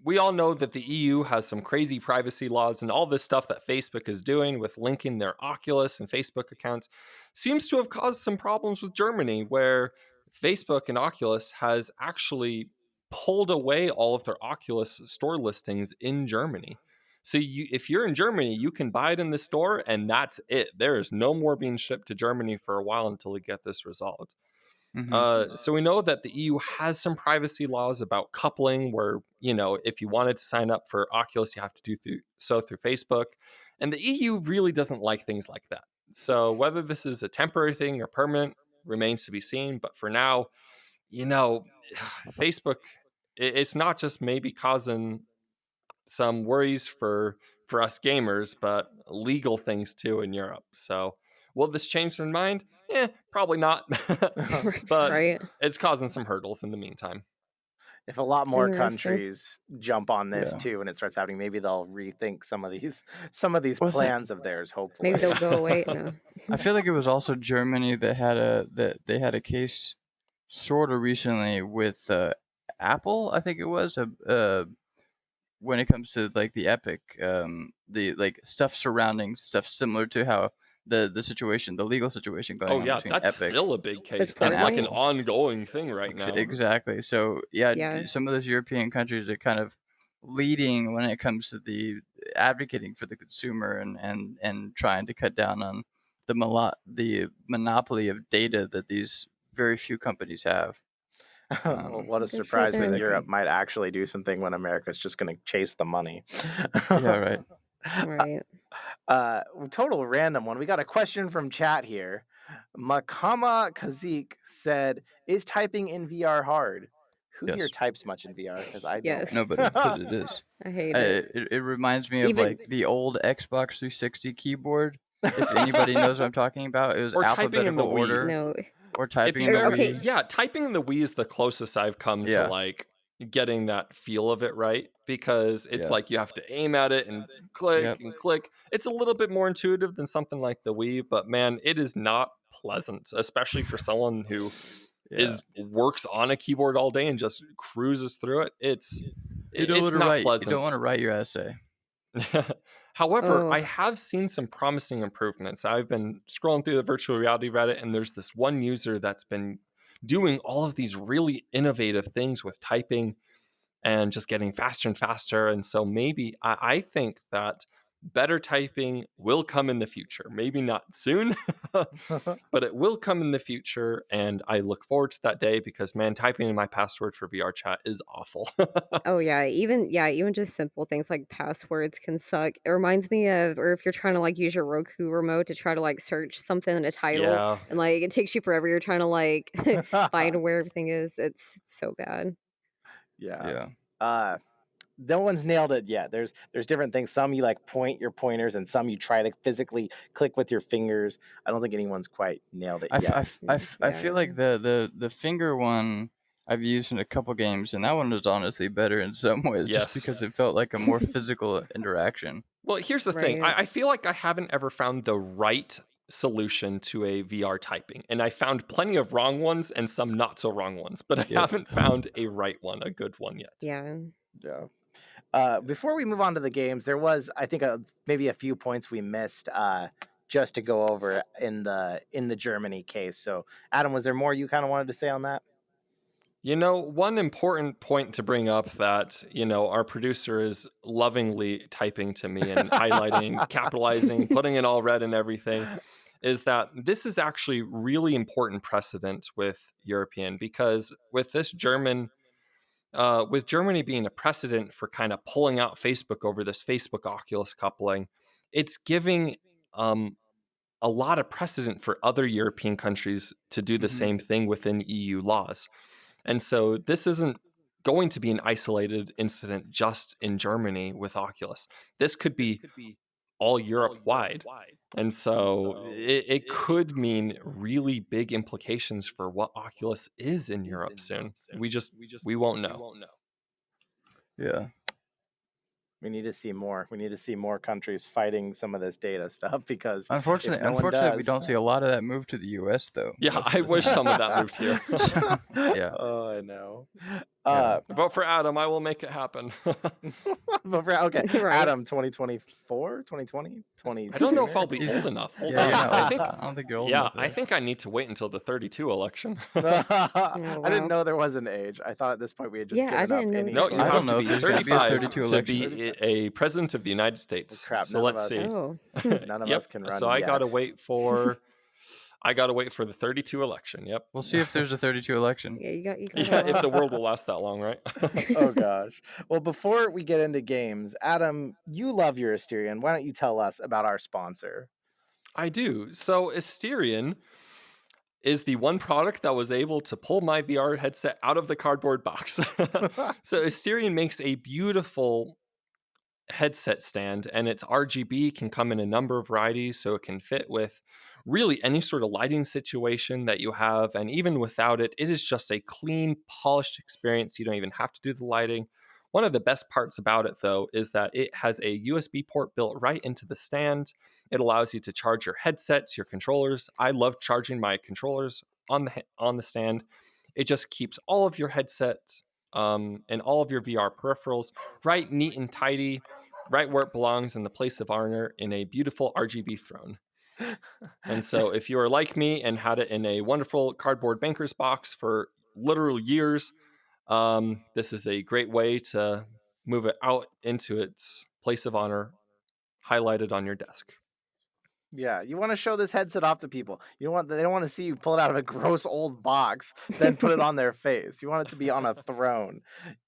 we all know that the EU has some crazy privacy laws, and all this stuff that Facebook is doing with linking their Oculus and Facebook accounts seems to have caused some problems with Germany, where Facebook and Oculus has actually pulled away all of their Oculus store listings in Germany. So if you're in Germany, you can buy it in the store, and that's it. There is no more being shipped to Germany for a while until we get this resolved. So we know that the EU has some privacy laws about coupling where, if you wanted to sign up for Oculus, you have to do so through Facebook. And the EU really doesn't like things like that. So whether this is a temporary thing or permanent remains to be seen. But for now, Facebook, it's not just maybe causing some worries for us gamers, but legal things too in Europe. So will this change their mind? Probably not. But it's causing some hurdles in the meantime. If a lot more countries jump on this too, and it starts happening, maybe they'll rethink some of these plans of theirs. Hopefully, maybe they'll go away. No. I feel like it was also Germany that had a case sort of recently with Apple. I think it was when it comes to like the Epic, the like stuff surrounding stuff similar to how the situation, the legal situation going on between that's Epic. Still a big case. That's like an ongoing thing right now. Exactly. So some of those European countries are kind of leading when it comes to the advocating for the consumer and trying to cut down on the monopoly of data that these very few companies have. Well, what a Good for surprise that them. Europe might actually do something when America's just going to chase the money. Yeah, right. Right. Total random one. We got a question from chat here. Makama Kazik said, "Is typing in VR hard?" Who here Yes. types much in VR? Because I don't. Yes. Nobody, but it is. I hate it. It reminds me of Even like the old Xbox 360 keyboard. If anybody knows what I'm talking about, it was Or typing in the alphabetical Wii. order. no. Or If typing in you've the ever, Okay. Wii. yeah, typing in the Wii is the closest I've come to Yeah. like getting that feel of it right, because it's Yeah. like you have to aim at it and click Yep. and click. It's a little bit more intuitive than something like the Wii, but man, it is not pleasant, especially for someone who Yeah. works on a keyboard all day and just cruises through it. You don't It's want to not write. You pleasant. don't want to write your essay. However, I Oh. have seen some promising improvements. I've been scrolling through the virtual reality Reddit, and there's this one user that's been doing all of these really innovative things with typing and just getting faster and faster. And so maybe I think that better typing will come in the future. Maybe not soon, but it will come in the future. And I look forward to that day because, man, typing in my password for VR chat is awful. Oh yeah, even just simple things like passwords can suck. It reminds me of, or if you're trying to like use your Roku remote to try to like search something in a title, Yeah. and like it takes you forever. You're trying to like find where everything is. It's so bad. Yeah. Yeah. No one's nailed it yet. There's different things. Some you like point your pointers, and some you try to physically click with your fingers. I don't think anyone's quite nailed it yet. I feel like the finger one I've used in a couple games, and that one was honestly better in some ways, just Yes. because it felt like a more physical interaction. Well, here's the thing. Right. I feel like I haven't ever found the right solution to a VR typing. And I found plenty of wrong ones and some not so wrong ones, but I Yep. haven't found a right one, a good one yet. Yeah. Yeah. Before we move on to the games, there was, I think, maybe a few points we missed just to go over in the Germany case. So, Adam, was there more you kind of wanted to say on that? You know, one important point to bring up that, our producer is lovingly typing to me and highlighting, capitalizing, putting it all red and everything, is that this is actually really important precedent with European, because with this with Germany being a precedent for kind of pulling out Facebook over this Facebook Oculus coupling, it's giving a lot of precedent for other European countries to do the Mhm. same thing within EU laws. And so this isn't going to be an isolated incident just in Germany with Oculus. This could be all Europe wide. And so it could mean really big implications for what Oculus is in Europe soon. We won't know. Yeah. We need to see more. We need to see more countries fighting some of this data stuff because Unfortunately, if no one we does, don't see a lot of that move to the U.S. though. Yeah, most of I the wish time. some of that moved here. Yeah. Oh, I know. Yeah. Vote for Adam. I will make it happen. Okay, Right. Adam, 2024, 2020, 20. I don't know if sooner? I'll be He's- old enough. Hold Yeah, on. you're not I old. think I don't think you're old yeah, enough. I think I need to wait until the 32 election. I wow. didn't know there was an age. I thought at this point we had just Yeah, I given up didn't know any that No, sort you either. I have don't to know be if there's gonna be a 35 32 to be a president of the United States. Crap, So none of let's us- see. Oh. None of Yep. us can run So I gotta yet. wait for the 32 election. Yep. We'll see if there's a 32 election. Yeah, you got Yeah, a if lot. the world will last that long, right? Oh gosh. Well, before we get into games, Adam, you love your Asterion. Why don't you tell us about our sponsor? I do. So Asterion is the one product that was able to pull my VR headset out of the cardboard box. So Asterion makes a beautiful headset stand, and its RGB can come in a number of varieties, so it can fit with really any sort of lighting situation that you have. And even without it, it is just a clean, polished experience. You don't even have to do the lighting. One of the best parts about it, though, is that it has a USB port built right into the stand. It allows you to charge your headsets, your controllers. I love charging my controllers on the stand. It just keeps all of your headsets and all of your VR peripherals right, neat and tidy, right where it belongs, in the place of honor, in a beautiful RGB throne. And so if you are like me and had it in a wonderful cardboard banker's box for literal years, this is a great way to move it out into its place of honor, highlighted on your desk. Yeah, you want to show this headset off to people. They don't want to see you pull it out of a gross old box, then put it on their face. You want it to be on a throne.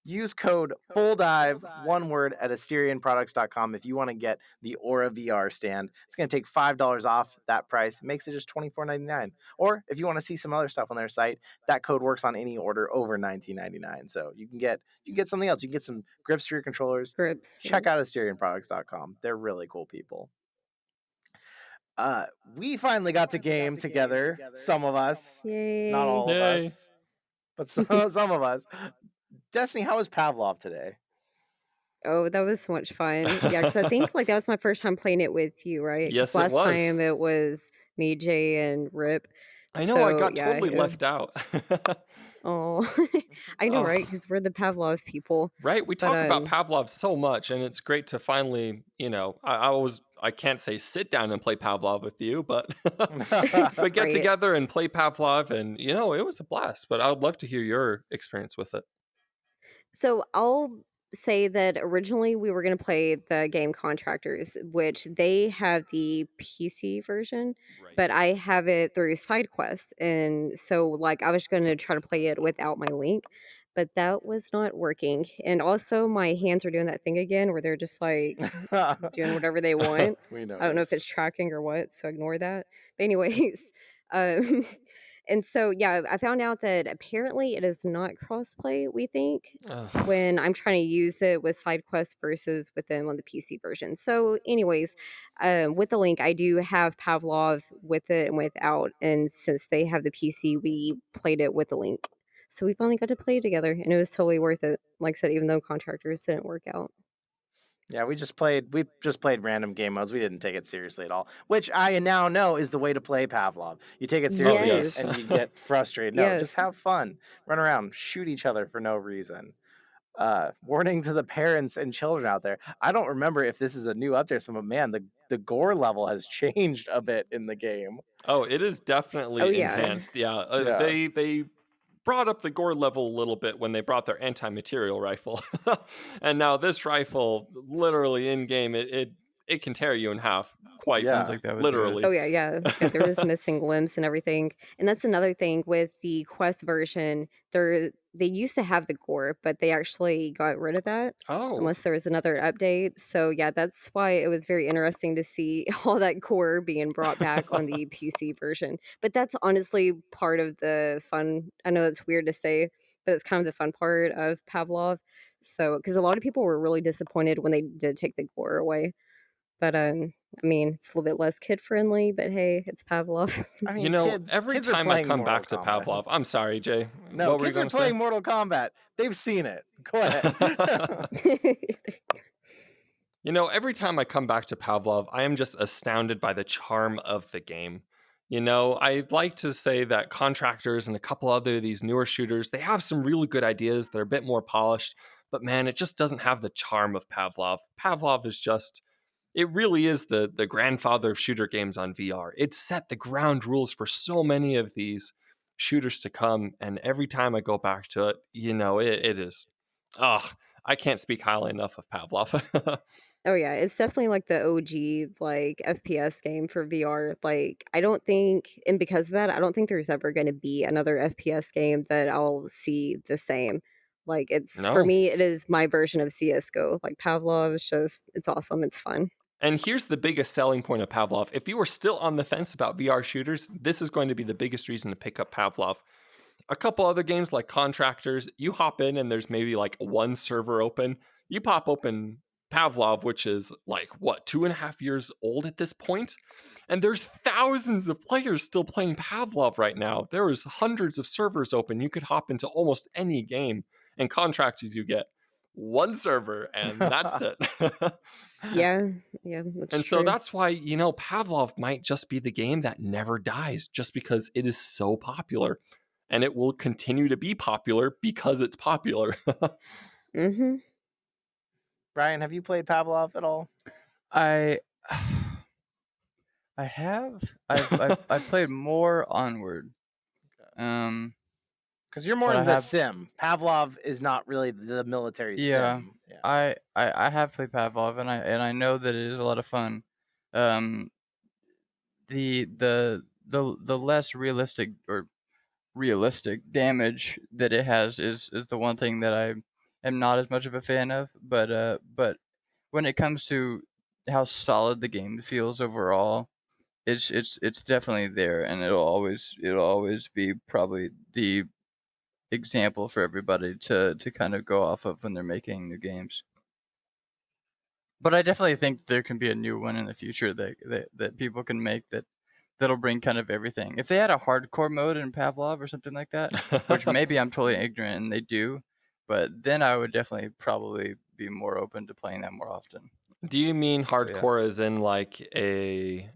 Use code FULLDIVE, one word, at AsterianProducts.com if you want to get the Aura VR stand. It's going to take $5 off that price. It makes it just $24.99. Or if you want to see some other stuff on their site, that code works on any order over $19.99. So you can get something else. You can get some grips for your controllers. Grips. Check out AsterianProducts.com. They're really cool people. We finally got to game together. Some of us, Yay. not all of Yay. us, but some of us. Destiny, how was Pavlov today? Oh, that was so much fun. Yeah, because I think like that was my first time playing it with you, right? 'Cause Yes, it last was. time it was me, Jay, and Rip. I know, I So, got yeah, totally left out. Oh, I know, Oh. right? Because we're the Pavlov people. Right, we But, talk about Pavlov so much, and it's great to finally, I can't say sit down and play Pavlov with you, but but get Right. together and play Pavlov, and it was a blast. But I would love to hear your experience with it. So I'll say that originally we were going to play the game Contractors, which they have the PC version, but I have it through SideQuest. And so, like, I was going to try to play it without my link, but that was not working. And also, my hands are doing that thing again where they're just like doing whatever they want. We know. I don't know if it's tracking or what, so ignore that. But anyways, um, and so yeah, I found out that apparently it is not crossplay. We think Ugh. when I'm trying to use it with SideQuest versus with them on the PC version. So, anyways, with the link, I do have Pavlov with it and without, and since they have the PC, we played it with the link. So we finally got to play together, and it was totally worth it. Like I said, even though Contractors didn't work out. Yeah, we just played random game modes. We didn't take it seriously at all, which I now know is the way to play Pavlov. You take it seriously Yes. and you get frustrated. No, just Yes. have fun. Run around, shoot each other for no reason. Warning to the parents and children out there. I don't remember if this is a new update, but man, the gore level has changed a bit in the game. Oh, it is definitely Oh, yeah. enhanced. Yeah, Yeah. They brought up the gore level a little bit when they brought their anti-material rifle, and now this rifle, literally in game, it can tear you in half. Quite Yeah. Sounds like that would do it. literally. Oh yeah. There was missing limbs and everything, and that's another thing with the Quest version. They used to have the gore, but they actually got rid of that Oh, unless there was another update. So yeah, that's why it was very interesting to see all that gore being brought back on the PC version. But that's honestly part of the fun. I know it's weird to say, but it's kind of the fun part of Pavlov. So because a lot of people were really disappointed when they did take the gore away. But I mean, it's a little bit less kid friendly, but hey, it's Pavlov. I mean, every kids are time I playing come Mortal back to Kombat. Pavlov, I'm sorry, Jay. No, what were you kids are gonna say? playing Mortal Kombat. They've seen it. Go ahead. Every time I come back to Pavlov, I am just astounded by the charm of the game. I'd like to say that Contractors and a couple other of these newer shooters, they have some really good ideas that are a bit more polished, but man, it just doesn't have the charm of Pavlov. Pavlov is just, it really is the grandfather of shooter games on VR. It set the ground rules for so many of these shooters to come, and every time I go back to it, it is, I can't speak highly enough of Pavlov. Oh yeah, it's definitely like the OG like FPS game for VR. Like I don't think, and because of that, I don't think there's ever going to be another FPS game that I'll see the same. Like it's for No. me, it is my version of CS:GO. Like Pavlov is just, it's awesome. It's fun. And here's the biggest selling point of Pavlov. If you are still on the fence about VR shooters, this is going to be the biggest reason to pick up Pavlov. A couple other games like Contractors, you hop in and there's maybe like one server open. You pop open Pavlov, which is like, 2.5 years old at this point? And there's thousands of players still playing Pavlov right now. There is hundreds of servers open. You could hop into almost any game. And Contractors, you get one server and that's it. Yeah, that's And so true. that's why, Pavlov might just be the game that never dies just because it is so popular. And it will continue to be popular because it's popular. Mm-hmm. Brian, have you played Pavlov at all? I have. I've played more Onward. Because you're more But in I the have- sim. Pavlov is not really the military Yeah. sim. Yeah. I have played Pavlov, and I know that it is a lot of fun. the less realistic or realistic damage that it has is the one thing that I am not as much of a fan of. But when it comes to how solid the game feels overall, it's definitely there, and it'll always be probably the example for everybody to kind of go off of when they're making new games. But I definitely think there can be a new one in the future that people can make that'll bring kind of everything. If they had a hardcore mode in Pavlov or something like that, which maybe I'm totally ignorant and they do, but then I would definitely probably be more open to playing that more often. Do you mean yeah. hardcore as in like a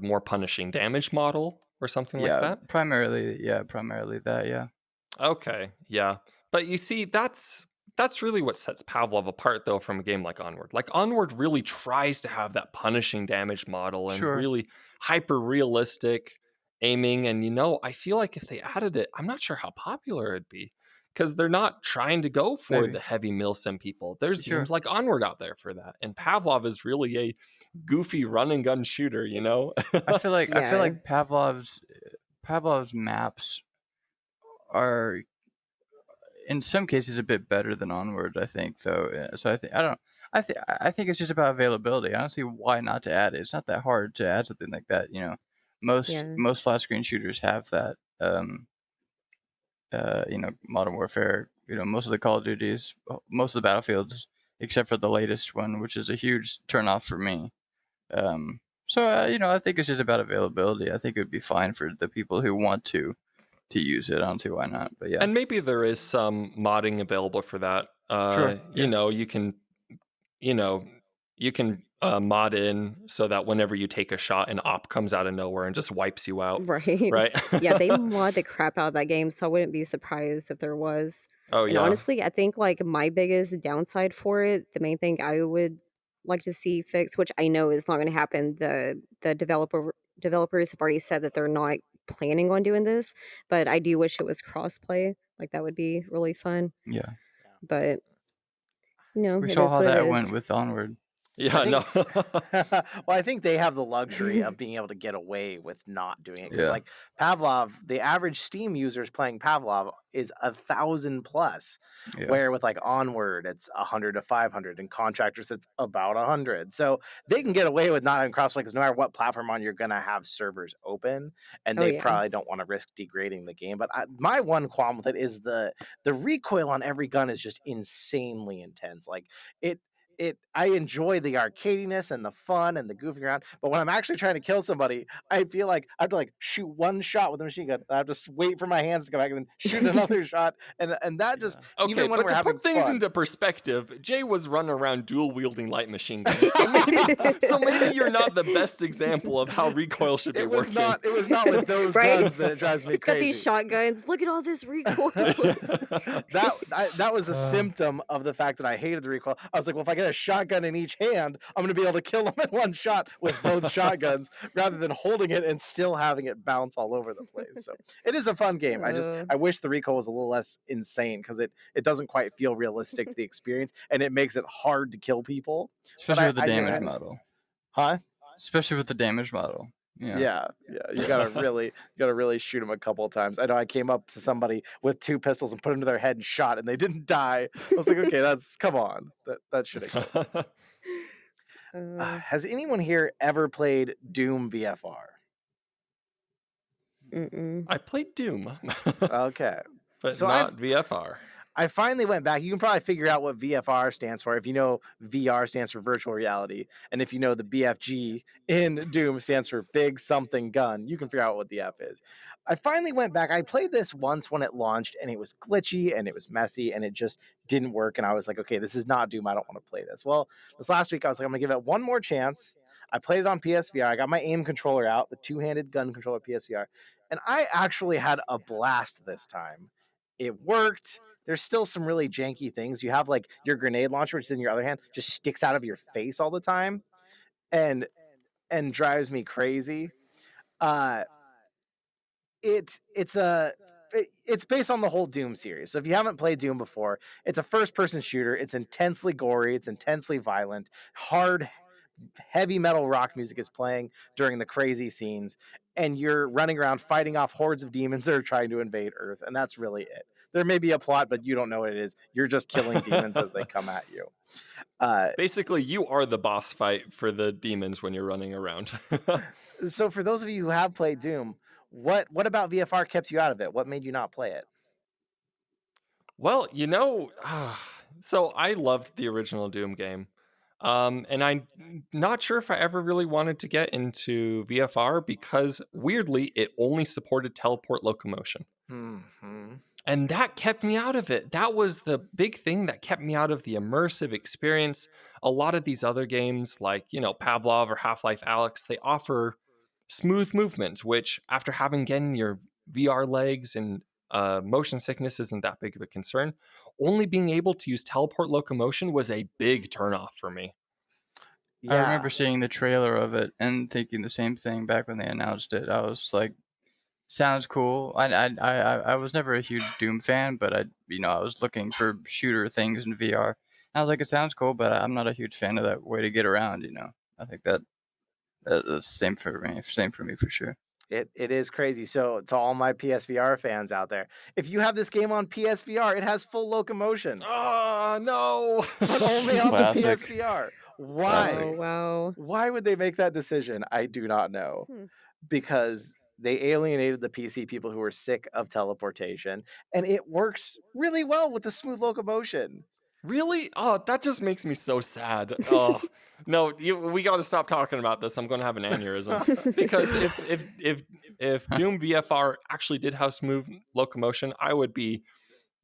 more punishing damage model or something like that? Primarily that, yeah. Okay, yeah. But you see, that's really what sets Pavlov apart, though, from a game like Onward. Like Onward really tries to have that punishing damage model and Sure. really hyper realistic aiming. And I feel like if they added it, I'm not sure how popular it'd be because they're not trying to go for Maybe. the heavy milsim people. There's Sure. games like Onward out there for that, and Pavlov is really a goofy run and gun shooter. I feel like Yeah. Pavlov's maps are in some cases a bit better than Onward, I think, though. So I think it's just about availability. I don't see why not to add it. It's not that hard to add something like that. Most Yeah. flat screen shooters have that. Modern Warfare. Most of the Call of Duties, most of the Battlefields, except for the latest one, which is a huge turnoff for me. So I think it's just about availability. I think it would be fine for the people who want to use it. I don't see why not. But yeah, And maybe there is some modding available for that. Sure, yeah. You can mod in so that whenever you take a shot, an op comes out of nowhere and just wipes you out. Right. Right? Yeah, they mod the crap out of that game, so I wouldn't be surprised if there was. Oh And yeah. honestly, I think like my biggest downside for it, the main thing I would like to see fixed, which I know is not going to happen, the developers have already said that they're not planning on doing this, but I do wish it was crossplay. Like that would be really fun. Yeah. But We it saw is how what it that is. went with Onward. Yeah, no. Well, I think they have the luxury of being able to get away with not doing it because, Yeah. like Pavlov, the average Steam users playing Pavlov is 1,000 plus, Yeah. where with like Onward it's 100 to 500, and Contractors it's about 100. So they can get away with not having crossplay because no matter what platform on, you're gonna have servers open, and Oh, they yeah. probably don't want to risk degrading the game. But my one qualm with it is the recoil on every gun is just insanely intense. Like I enjoy the arcadiness and the fun and the goofing around, but when I'm actually trying to kill somebody, I feel like I have to like shoot one shot with a machine gun. I have to wait for my hands to come back and then shoot another shot, and that just Okay, even when but we're to having put things fun. into perspective, Jay was running around dual wielding light machine guns. So maybe you're not the best example of how recoil should be It was working. not with those Right? guns that it drives me Got these crazy. shotguns. Look at all this recoil. That was a symptom of the fact that I hated the recoil. I was like, well, if I get a shotgun in each hand, I'm going to be able to kill them in one shot with both shotguns rather than holding it and still having it bounce all over the place. So it is a fun game. I wish the recoil was a little less insane because it doesn't quite feel realistic to the experience, and it makes it hard to kill people. Especially with the I do damage have it. model. Huh? Especially with the damage model. Yeah. You gotta really shoot them a couple of times. I know I came up to somebody with 2 pistols and put them to their head and shot, and they didn't die. I was like, okay, come on, that should have killed. Has anyone here ever played Doom VFR? Mm-mm. I played Doom. Okay, But so not VFR. I finally went back. You can probably figure out what VFR stands for if you know VR stands for virtual reality, and if you know the BFG in Doom stands for big something gun, you can figure out what the F is. I finally went back. I played this once when it launched, and it was glitchy and it was messy and it just didn't work. And I was like, okay, this is not Doom. I don't want to play this. Well, this last week I was like, I'm gonna give it one more chance. I played it on PSVR. I got my aim controller out, the 2-handed gun controller PSVR, and I actually had a blast this time. It worked. There's still some really janky things. You have like your grenade launcher, which is in your other hand, just sticks out of your face all the time, and drives me crazy. It's based on the whole Doom series. So if you haven't played Doom before, it's a first-person shooter. It's intensely gory. It's intensely violent. Hard heavy metal rock music is playing during the crazy scenes, and you're running around fighting off hordes of demons that are trying to invade Earth, and that's really it. There may be a plot, but you don't know what it is. You're just killing demons as they come at you. Basically, you are the boss fight for the demons when you're running around. So for those of you who have played Doom, what about VFR kept you out of it? What made you not play it? Well, so I loved the original Doom game. And I'm not sure if I ever really wanted to get into VFR because weirdly, it only supported teleport locomotion. Mm-hmm. And that kept me out of it. That was the big thing that kept me out of the immersive experience. A lot of these other games, like, Pavlov or Half-Life Alyx, they offer smooth movement, which after having getting your VR legs and motion sickness isn't that big of a concern. Only being able to use teleport locomotion was a big turnoff for me. I remember seeing the trailer of it and thinking the same thing back when they announced it. I was like, sounds cool. I was never a huge Doom fan, but I was looking for shooter things in VR. And I was like, it sounds cool, but I'm not a huge fan of that way to get around. I think that's the same for me. Same for me for sure. It is crazy. So to all my PSVR fans out there, if you have this game on PSVR, it has full locomotion. Oh, no. But only on the Classic. PSVR. Why? Oh, wow. Why would they make that decision? I do not know. Because they alienated the PC people who were sick of teleportation, and it works really well with the smooth locomotion. Really? Oh, that just makes me so sad. Oh, no, we got to stop talking about this. I'm going to have an aneurysm. Because if Doom VFR actually did have smooth locomotion, I would be,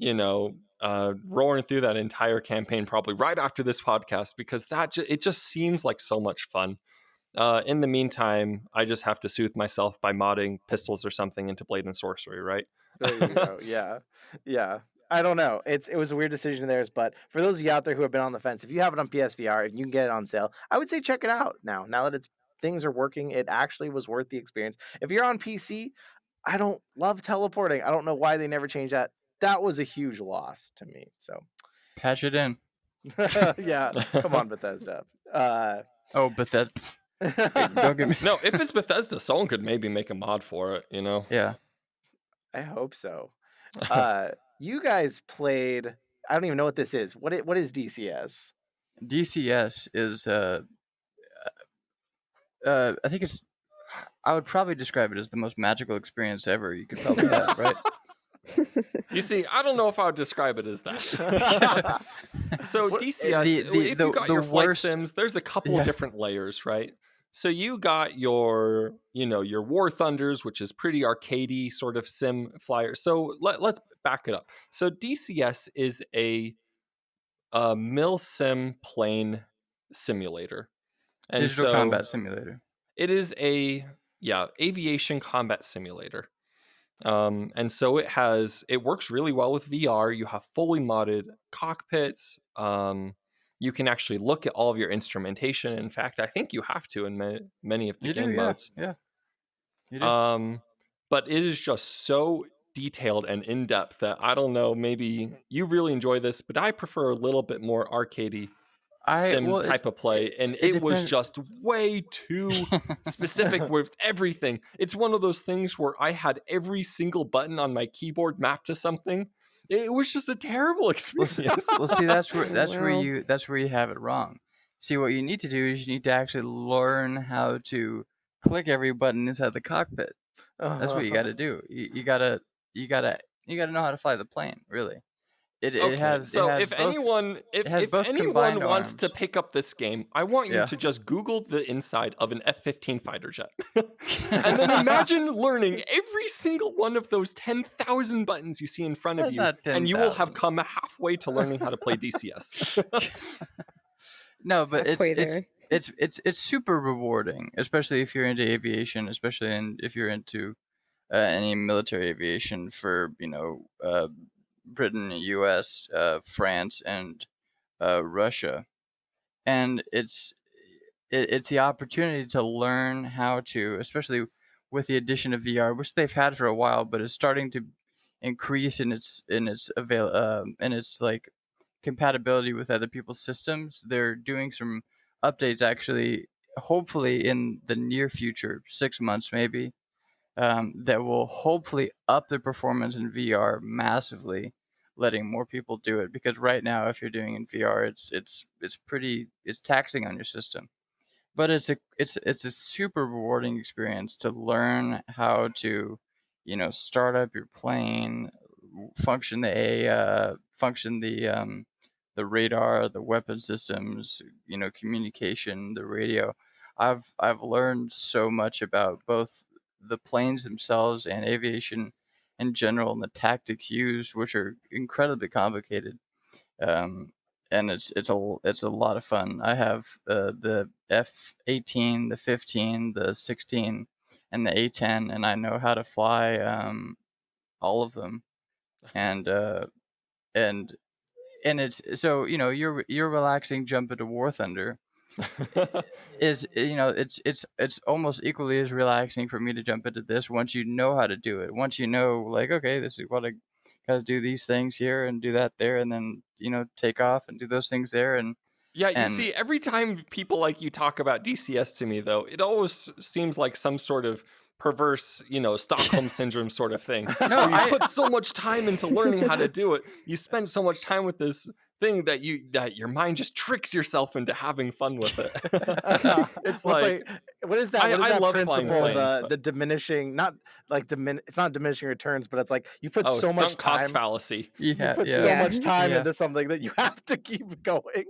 roaring through that entire campaign probably right after this podcast, because it just seems like so much fun. In the meantime, I just have to soothe myself by modding pistols or something into Blade and Sorcery, right? There you go. Yeah. I don't know. It was a weird decision of theirs, but for those of you out there who have been on the fence, if you have it on PSVR and you can get it on sale, I would say check it out now. Now that things are working, it actually was worth the experience. If you're on PC, I don't love teleporting. I don't know why they never changed that. That was a huge loss to me. So Patch it in. yeah, come on, Bethesda. Bethesda. Don't get me. No, if it's Bethesda, someone could maybe make a mod for it, Yeah. I hope so. You guys played. I don't even know what this is. What is DCS? DCS is I think it's. I would probably describe it as the most magical experience ever you could probably have, right? You see, I don't know if I would describe it as that. So DCS, if you got your flight sims, there's a couple of different layers, right? So you got your, your War Thunders, which is pretty arcadey sort of sim flyer. So let's back it up. So DCS is a mil sim plane simulator. And Digital combat simulator. It is aviation combat simulator. And so it works really well with VR. You have fully modded cockpits. You can actually look at all of your instrumentation. In fact, I think you have to in many of the game modes. Yeah. You do. But it is just so detailed and in-depth that I don't know, maybe you really enjoy this, but I prefer a little bit more arcadey type of play, and it was just way too specific with everything. It's one of those things where I had every single button on my keyboard mapped to something. It was just a terrible experience. Well, see, that's where you have it wrong. See, what you need to do is you need to actually learn how to click every button inside the cockpit. That's what you got to do. You gotta know how to fly the plane, really. If anyone wants to pick up this game, I want you to just Google the inside of an F-15 fighter jet. And then imagine learning every single one of those 10,000 buttons you see in front of you, and you will have come halfway to learning how to play DCS. No, but it's super rewarding, especially if you're into aviation, if you're into any military aviation for, Britain, US, France, and Russia, and it's the opportunity to learn how to, especially with the addition of VR, which they've had for a while, but is starting to increase in its like compatibility with other people's systems. They're doing some updates actually, hopefully in the near future, 6 months maybe, that will hopefully up the performance in VR massively, letting more people do it. Because right now, if you're doing in VR, it's taxing on your system. But it's a super rewarding experience to learn how to, start up your plane, function the radar, the weapon systems, communication, the radio. I've learned so much about both the planes themselves and aviation in general, and the tactics used, which are incredibly complicated. Um, and it's a lot of fun. I have the F-18, the 15, the 16, and the A-10, and I know how to fly all of them. And and and it's so, your relaxing jump into War Thunder is, it's almost equally as relaxing for me to jump into this once you know how to do it. Once you know, like, okay, this is what I gotta do, these things here and do that there, and then take off and do those things there, Yeah, you and see, every time people like you talk about DCS to me, though, it always seems like some sort of perverse, Stockholm syndrome sort of thing, no, where you put so much time into learning how to do it. You spend so much time with this thing that your mind just tricks yourself into having fun with it. It's Well, like, what is that? I, What is I that love flying principle? planes, The diminishing, not like it's not diminishing returns, but it's like you put so much sunk cost time. fallacy. You yeah, put yeah, so Yeah. much time yeah. into something that you have to keep going.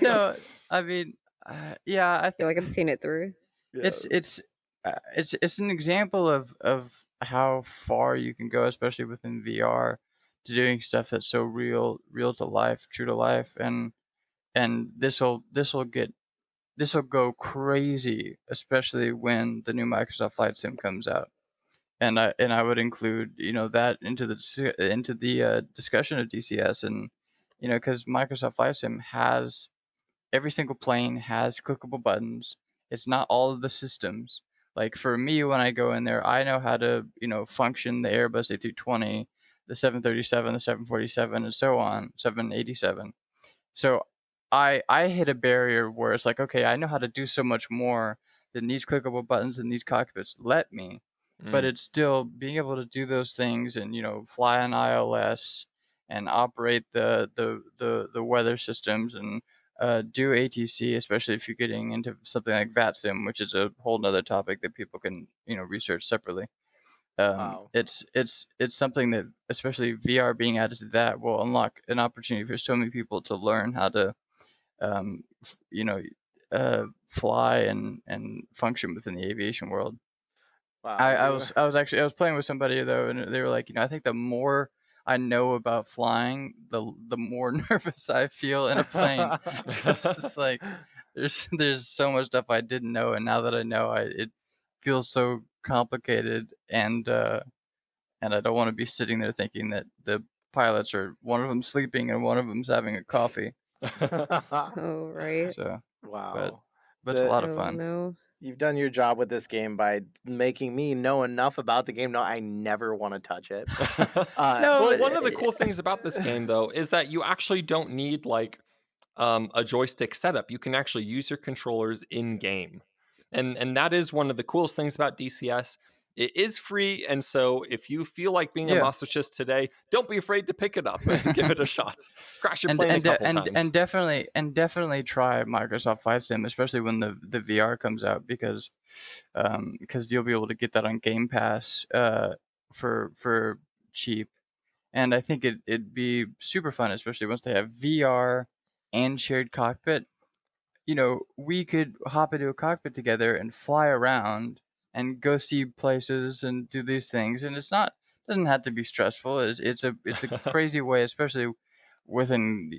No, I mean, yeah, I I feel think like I'm seeing it through. it's an example of how far you can go, especially within VR, to doing stuff that's so real to life, true to life, and this will go crazy, especially when the new Microsoft Flight Sim comes out. And I would include, that into the discussion of DCS, and because Microsoft Flight Sim has every single plane has clickable buttons. It's not all of the systems. Like for me, when I go in there, I know how to, function the Airbus A320, the 737, the 747, and so on, 787. So I hit a barrier where it's like, okay, I know how to do so much more than these clickable buttons and these cockpits let me. But Mm. it's still being able to do those things and, fly on ILS and operate the weather systems and do ATC, especially if you're getting into something like VATSIM, which is a whole nother topic that people can, research separately. Wow. It's something that, especially VR being added to that, will unlock an opportunity for so many people to learn how to, um, f- you know, fly and function within the aviation world. Wow. I was playing with somebody though, and they were like, I think the more I know about flying, the more nervous I feel in a plane, because it's like there's so much stuff I didn't know, and now that I know, it feels so complicated, and I don't want to be sitting there thinking that the pilots are one of them sleeping and one of them's having a coffee. Oh, right. So, but Wow. but it's a The lot of Oh, fun. no. You've done your job with this game by making me know enough about the game. No, I never want to touch it. No, Well, but one of the cool things about this game, though, is that you actually don't need like a joystick setup. You can actually use your controllers in game, and that is one of the coolest things about DCS. It is free, and so if you feel like being a yeah. masochist today, don't be afraid to pick it up and give it a shot. Crash your and plane a and de- couple and times. and definitely try Microsoft Flight Sim, especially when the VR comes out, because you'll be able to get that on Game Pass for cheap, and I think it'd be super fun, especially once they have VR and shared cockpit. We could hop into a cockpit together and fly around and go see places and do these things. And doesn't have to be stressful. It's a crazy way, especially within,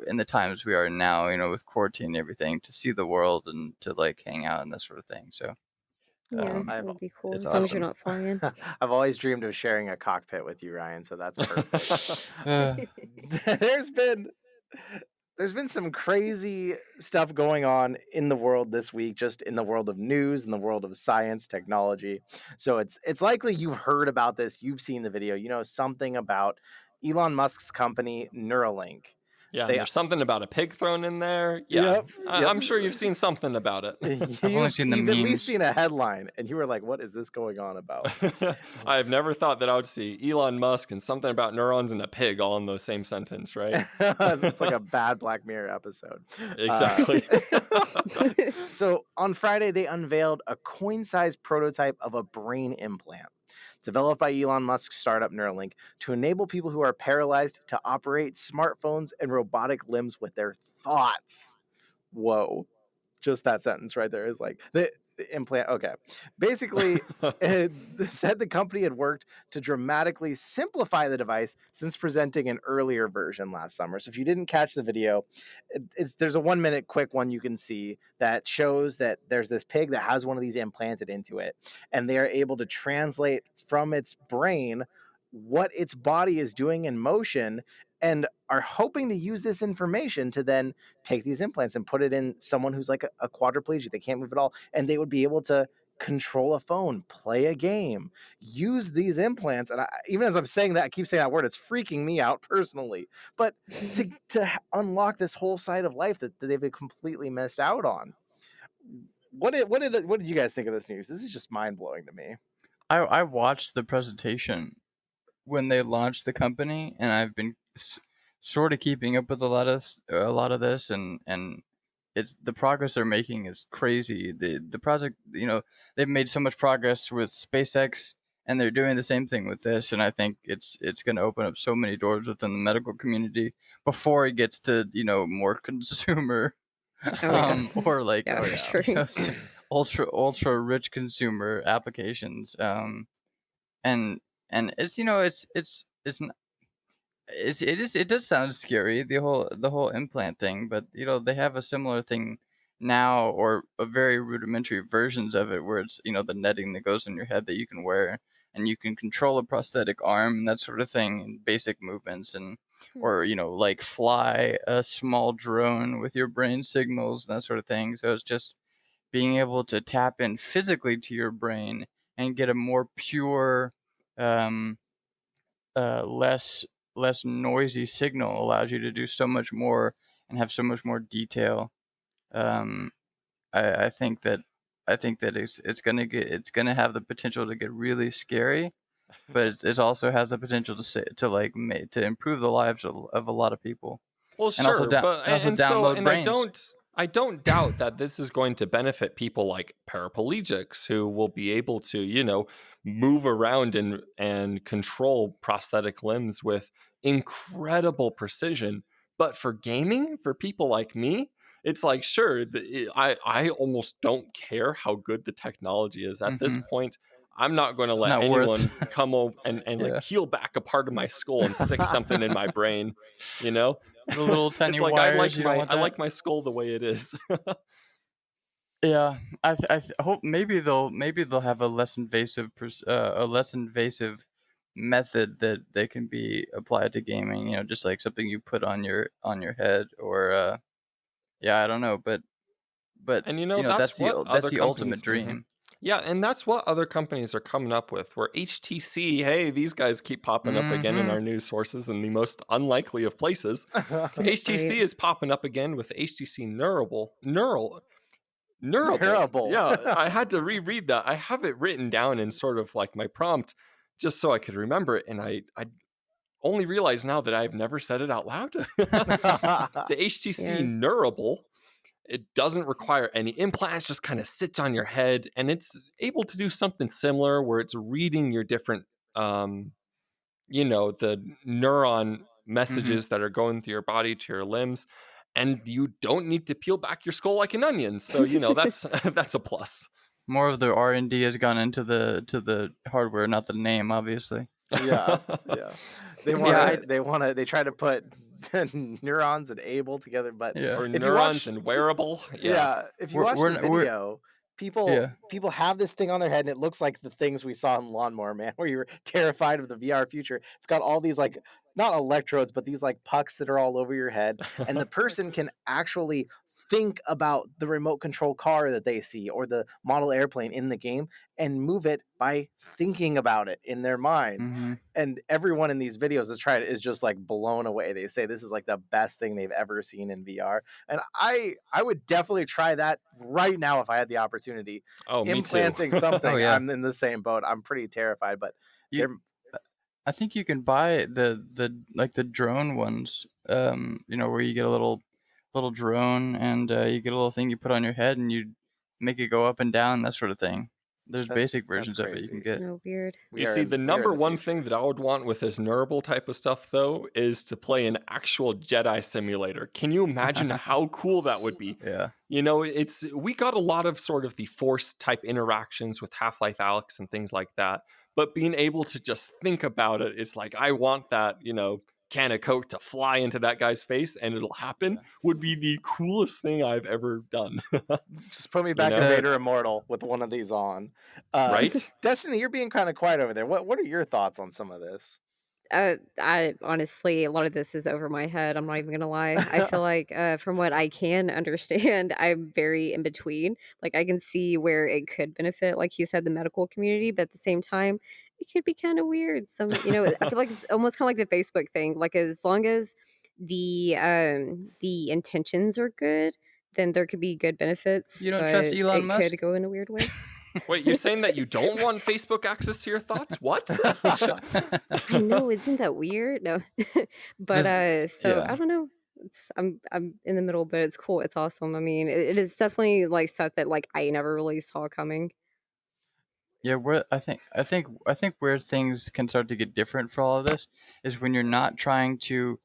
in the times we are now, with quarantine and everything, to see the world and to like hang out and that sort of thing. So, Yeah, um, that I've would be cool it's as long as you're awesome. not flying. I've always dreamed of sharing a cockpit with you, Ryan. So that's perfect. Uh, there's been there's been some crazy stuff going on in the world this week, just in the world of news, in the world of science, technology. So it's likely you've heard about this, you've seen the video, you know something about Elon Musk's company Neuralink. Yeah, and They there's something about a pig thrown in there. Yeah, Yep, yep. I'm sure you've seen something about it. I've only seen the You've at least memes. seen a headline, and you were like, "What is this going on about?" I've never thought that I would see Elon Musk and something about neurons and a pig all in the same sentence, right? It's like a bad Black Mirror episode. Exactly. So on Friday, they unveiled a coin-sized prototype of a brain implant developed by Elon Musk's startup Neuralink to enable people who are paralyzed to operate smartphones and robotic limbs with their thoughts. Whoa. Just that sentence right there is like the implant. Okay. Basically, it said the company had worked to dramatically simplify the device since presenting an earlier version last summer. So if you didn't catch the video, there's a 1 minute quick one you can see that shows that there's this pig that has one of these implanted into it, and they are able to translate from its brain what its body is doing in motion, and are hoping to use this information to then take these implants and put it in someone who's like a quadriplegic. They can't move at all. And they would be able to control a phone, play a game, use these implants. And even as I'm saying that, I keep saying that word, it's freaking me out personally. But to unlock this whole side of life that they've completely missed out on. What did you guys think of this news? This is just mind blowing to me. I watched the presentation when they launched the company, and I've been sort of keeping up with a lot of this, and it's the progress they're making is crazy. The project, they've made so much progress with SpaceX, and they're doing the same thing with this, and I think it's going to open up so many doors within the medical community before it gets to more consumer or like Yeah, for sure. ultra rich consumer applications, and it's it does sound scary, the whole implant thing, but they have a similar thing now, or a very rudimentary versions of it, where it's the netting that goes on your head that you can wear, and you can control a prosthetic arm and that sort of thing, and basic movements, and or like fly a small drone with your brain signals and that sort of thing. So it's just being able to tap in physically to your brain and get a more pure, um, less noisy signal allows you to do so much more and have so much more detail. Um, I think that it's gonna have the potential to get really scary, but it also has the potential to improve the lives of a lot of people. Well, And also sure, but download brains. I don't doubt that this is going to benefit people like paraplegics who will be able to, move around and control prosthetic limbs with incredible precision. But for gaming, for people like me, it's like, sure, I almost don't care how good the technology is at this point. I'm not going to It's let not anyone worth- come over and Yeah. like peel back a part of my skull and stick something in my brain, you know? The little tiny It's like wires. You don't want I that? like my skull the way it is. Yeah, I hope maybe they'll have a less invasive method that can be applied to gaming. Just like something you put on your head, or yeah, I don't know, but And that's that's what other the ultimate companies. dream. Yeah, and that's what other companies are coming up with. Where HTC, hey, these guys keep popping up again in our news sources in the most unlikely of places. HTC Right. is popping up again with HTC Neural. Neurable. Yeah, I had to reread that. I have it written down in sort of like my prompt just so I could remember it, and I only realize now that I've never said it out loud. The HTC Yeah. Neurable, it doesn't require any implants, just kind of sits on your head, and it's able to do something similar where it's reading your different the neuron messages that are going through your body to your limbs, and you don't need to peel back your skull like an onion. So that's that's a plus. More of the R&D has gone into the hardware, not the name, obviously. Yeah. They Yeah, they try to put neurons and able together, but Yeah. Or if you neurons watch and wearable. yeah, if you We're- watch we're- the we're- video, people Yeah. people have this thing on their head, and it looks like the things we saw in Lawnmower Man, where you were terrified of the VR future. It's got all these like not electrodes, but these like pucks that are all over your head, and the person can actually think about the remote control car that they see or the model airplane in the game and move it by thinking about it in their mind. Mm-hmm. And everyone in these videos that's tried it is just like blown away. They say this is like the best thing they've ever seen in VR. And I would definitely try that right now if I had the opportunity. Oh, me too. Implanting something, Oh, yeah. I'm in the same boat. I'm pretty terrified, but You, I think you can buy the drone ones. Where you get a little drone and you get a little thing you put on your head and you make it go up and down, that sort of thing. There's basic versions of it you can get. No, weird. You see, the number one thing that I would want with this Neurable type of stuff, though, is to play an actual Jedi simulator. Can you imagine how cool that would be? Yeah. You know, we got a lot of sort of the Force type interactions with Half-Life Alyx and things like that, but being able to just think about it, it's like, I want that, can of Coke to fly into that guy's face and it'll happen, would be the coolest thing I've ever done. Just put me back in Vader Immortal with one of these on. Right? Destiny, you're being kind of quiet over there. What are your thoughts on some of this? I honestly, a lot of this is over my head. I'm not even gonna lie. I feel like, from what I can understand, I'm very in between. Like, I can see where it could benefit, like you said, the medical community, but at the same time, it could be kind of weird. I feel like it's almost kind of like the Facebook thing. Like, as long as the intentions are good, then there could be good benefits. You don't trust Elon Musk? It could go in a weird way. Wait, you're saying that you don't want Facebook access to your thoughts? What? I know, isn't that weird? No, but I don't know. I'm in the middle, but it's cool. It's awesome. I mean, it is definitely like stuff that like I never really saw coming. Yeah, I think where things can start to get different for all of this is when you're not trying to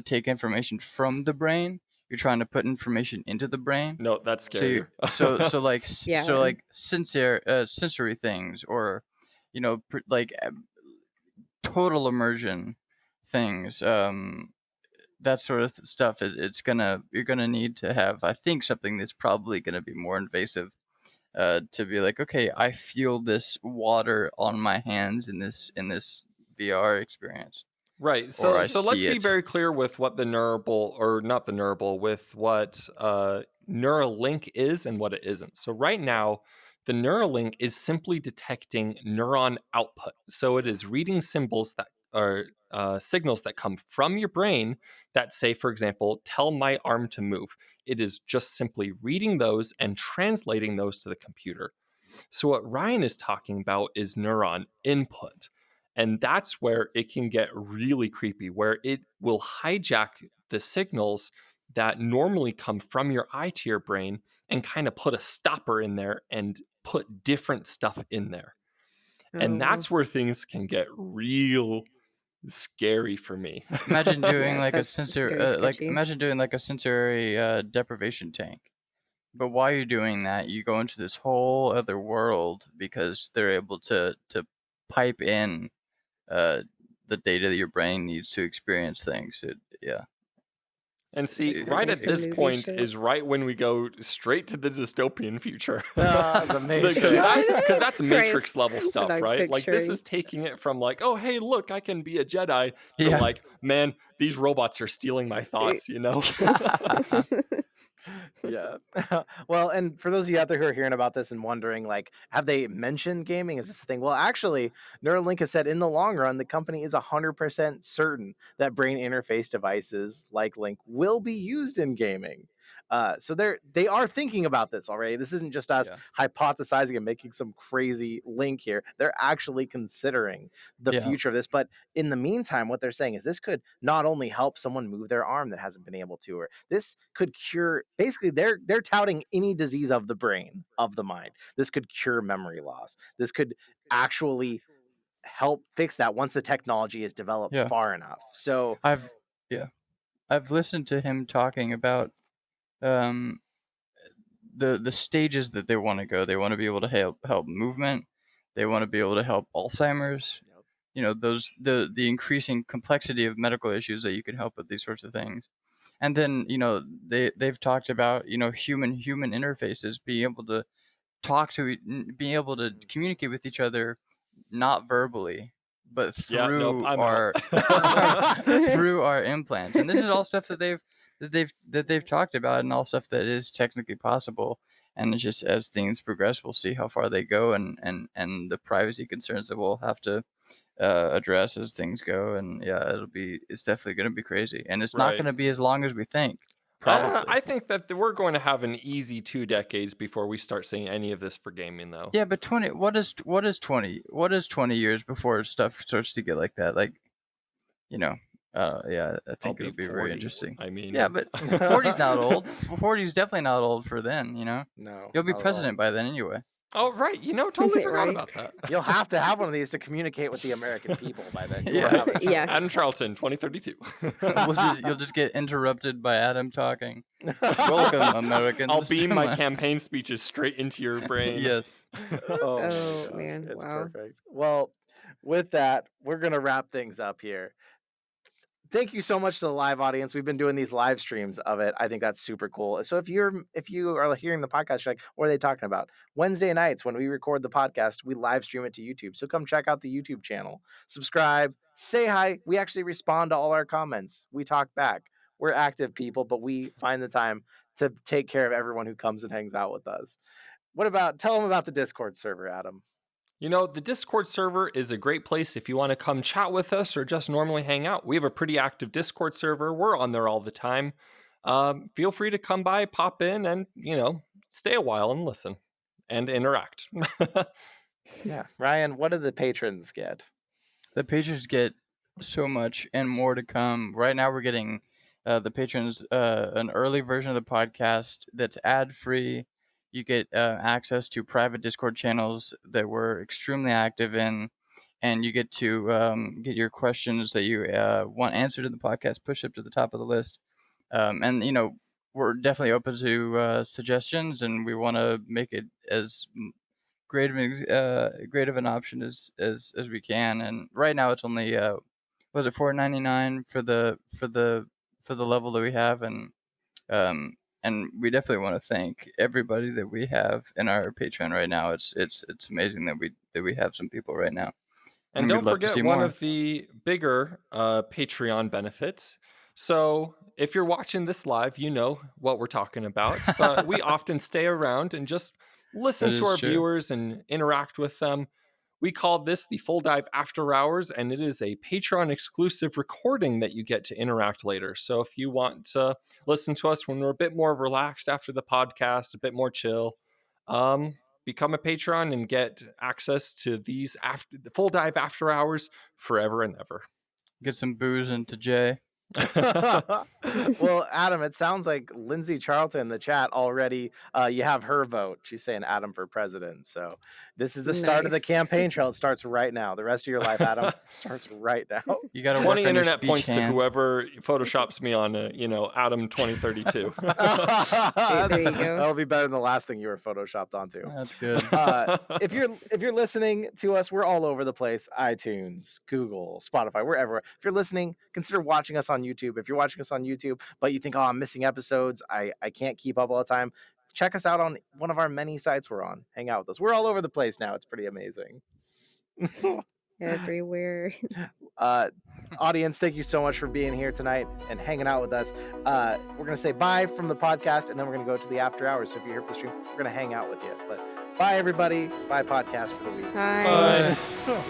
take information from the brain, you're trying to put information into the brain. No, that's scary. So like sensory things, or total immersion things, that sort of stuff. You're gonna need to have, I think, something that's probably gonna be more invasive, to be like, okay, I feel this water on my hands in this VR experience. Right. So let's be very clear with what the with what Neuralink is and what it isn't. So right now, the Neuralink is simply detecting neuron output. So it is reading symbols that are signals that come from your brain that say, for example, tell my arm to move. It is just simply reading those and translating those to the computer. So what Ryan is talking about is neuron input. And that's where it can get really creepy, where it will hijack the signals that normally come from your eye to your brain and kind of put a stopper in there and put different stuff in there. And that's where things can get real scary for me. Imagine doing like a sensory deprivation tank. But while you're doing that, you go into this whole other world because they're able to pipe in the data that your brain needs to experience things. And see, right at this point is right when we go straight to the dystopian future. The Matrix. Because that's Matrix level stuff, right? Like, this is taking it from like, oh, hey, look, I can be a Jedi, to like, man, these robots are stealing my thoughts, Yeah. Well, and for those of you out there who are hearing about this and wondering, like, have they mentioned gaming? Is this a thing? Well, actually, Neuralink has said in the long run, the company is 100% certain that brain interface devices like Link will be used in gaming. So they are thinking about this already. This isn't just us hypothesizing and making some crazy link here. They're actually considering the future of this. But in the meantime, what they're saying is this could not only help someone move their arm that hasn't been able to, or this could cure. Basically, they're touting any disease of the brain, of the mind. This could cure memory loss. This could actually help fix that once the technology is developed far enough. So I've listened to him talking about the stages that they want to go. They want to be able to help movement. They want to be able to help Alzheimer's. Those the increasing complexity of medical issues that you can help with these sorts of things. And then they've talked about human interfaces, being able to being able to communicate with each other, not verbally, but Yeah, nope, through I'm our out. through our implants. And this is all stuff that they've talked about, and all stuff that is technically possible. And it's just, as things progress, we'll see how far they go, and the privacy concerns that we'll have to address as things go. And yeah, it's definitely going to be crazy, and it's not Right. going to be as long as we think. Probably. I think that we're going to have an easy 2 decades before we start seeing any of this for gaming, though. Yeah, but 20. What is 20 years before stuff starts to get like that? Like, yeah, I think it'll be 40. very interesting. I mean, Yeah, but 40's not old. 40's definitely not old for then. No, You'll be not at all. president by then anyway. Oh, right. Totally forgot Right. about that. You'll have to have one of these to communicate with the American people by then. You will Yeah. have it. Yeah. Adam Charlton, 2032. You'll just get interrupted by Adam talking. Welcome, Americans. I'll beam to my campaign speeches straight into your brain. Yes. Oh, my Oh, gosh, man, it's wow. perfect. Well, with that, we're gonna wrap things up here. Thank you so much to the live audience. We've been doing these live streams of it. I think that's super cool. So if you are hearing the podcast, you're like, what are they talking about? Wednesday nights when we record the podcast, we live stream it to YouTube. So come check out the YouTube channel. Subscribe, say hi. We actually respond to all our comments. We talk back. We're active people, but we find the time to take care of everyone who comes and hangs out with us. Tell them about the Discord server, Adam. The Discord server is a great place if you want to come chat with us or just normally hang out. We have a pretty active Discord server. We're on there all the time. Feel free to come by, pop in, and, stay a while and listen and interact. Yeah. Ryan, what do the patrons get? The patrons get so much and more to come. Right now we're getting the patrons an early version of the podcast that's ad-free. You get access to private Discord channels that we're extremely active in, and you get to get your questions that you want answered in the podcast pushed up to the top of the list. And we're definitely open to suggestions, and we want to make it as great of an option as we can. And right now it's only was it $4.99 for the level that we have, and we definitely want to thank everybody that we have in our Patreon right now. It's amazing that we have some people right now. And we'd don't love to forget see one more. of the bigger Patreon benefits. So if you're watching this live, you know what we're talking about. But we often stay around and just listen That to is our true. viewers and interact with them. We call this the Full Dive After Hours, and it is a Patreon exclusive recording that you get to interact later. So if you want to listen to us when we're a bit more relaxed after the podcast, a bit more chill, become a patron and get access to these the Full Dive After Hours forever and ever. Get some booze into Jay. Well, Adam, it sounds like Lindsay Charlton in the chat already. You have her vote. She's saying Adam for president. So this is the start of the Nice. campaign trail. It starts right now. The rest of your life, Adam, starts right now. You got to 20 work on your internet speech points to hand. whoever photoshops me on, Adam 2032. There you go. That'll be better than the last thing you were photoshopped onto. That's good. If you're listening to us, we're all over the place. iTunes, Google, Spotify, wherever. If you're listening, consider watching us on YouTube. If you're watching us on YouTube, but you think, oh, I'm missing episodes, I can't keep up all the time, check us out on one of our many sites we're on. Hang out with us. We're all over the place now. It's pretty amazing. Everywhere. Audience, thank you so much for being here tonight and hanging out with us. We're gonna say bye from the podcast, and then we're gonna go to the after hours. So if you're here for the stream, we're gonna hang out with you. But bye, everybody. Bye, podcast for the week. Bye. Bye.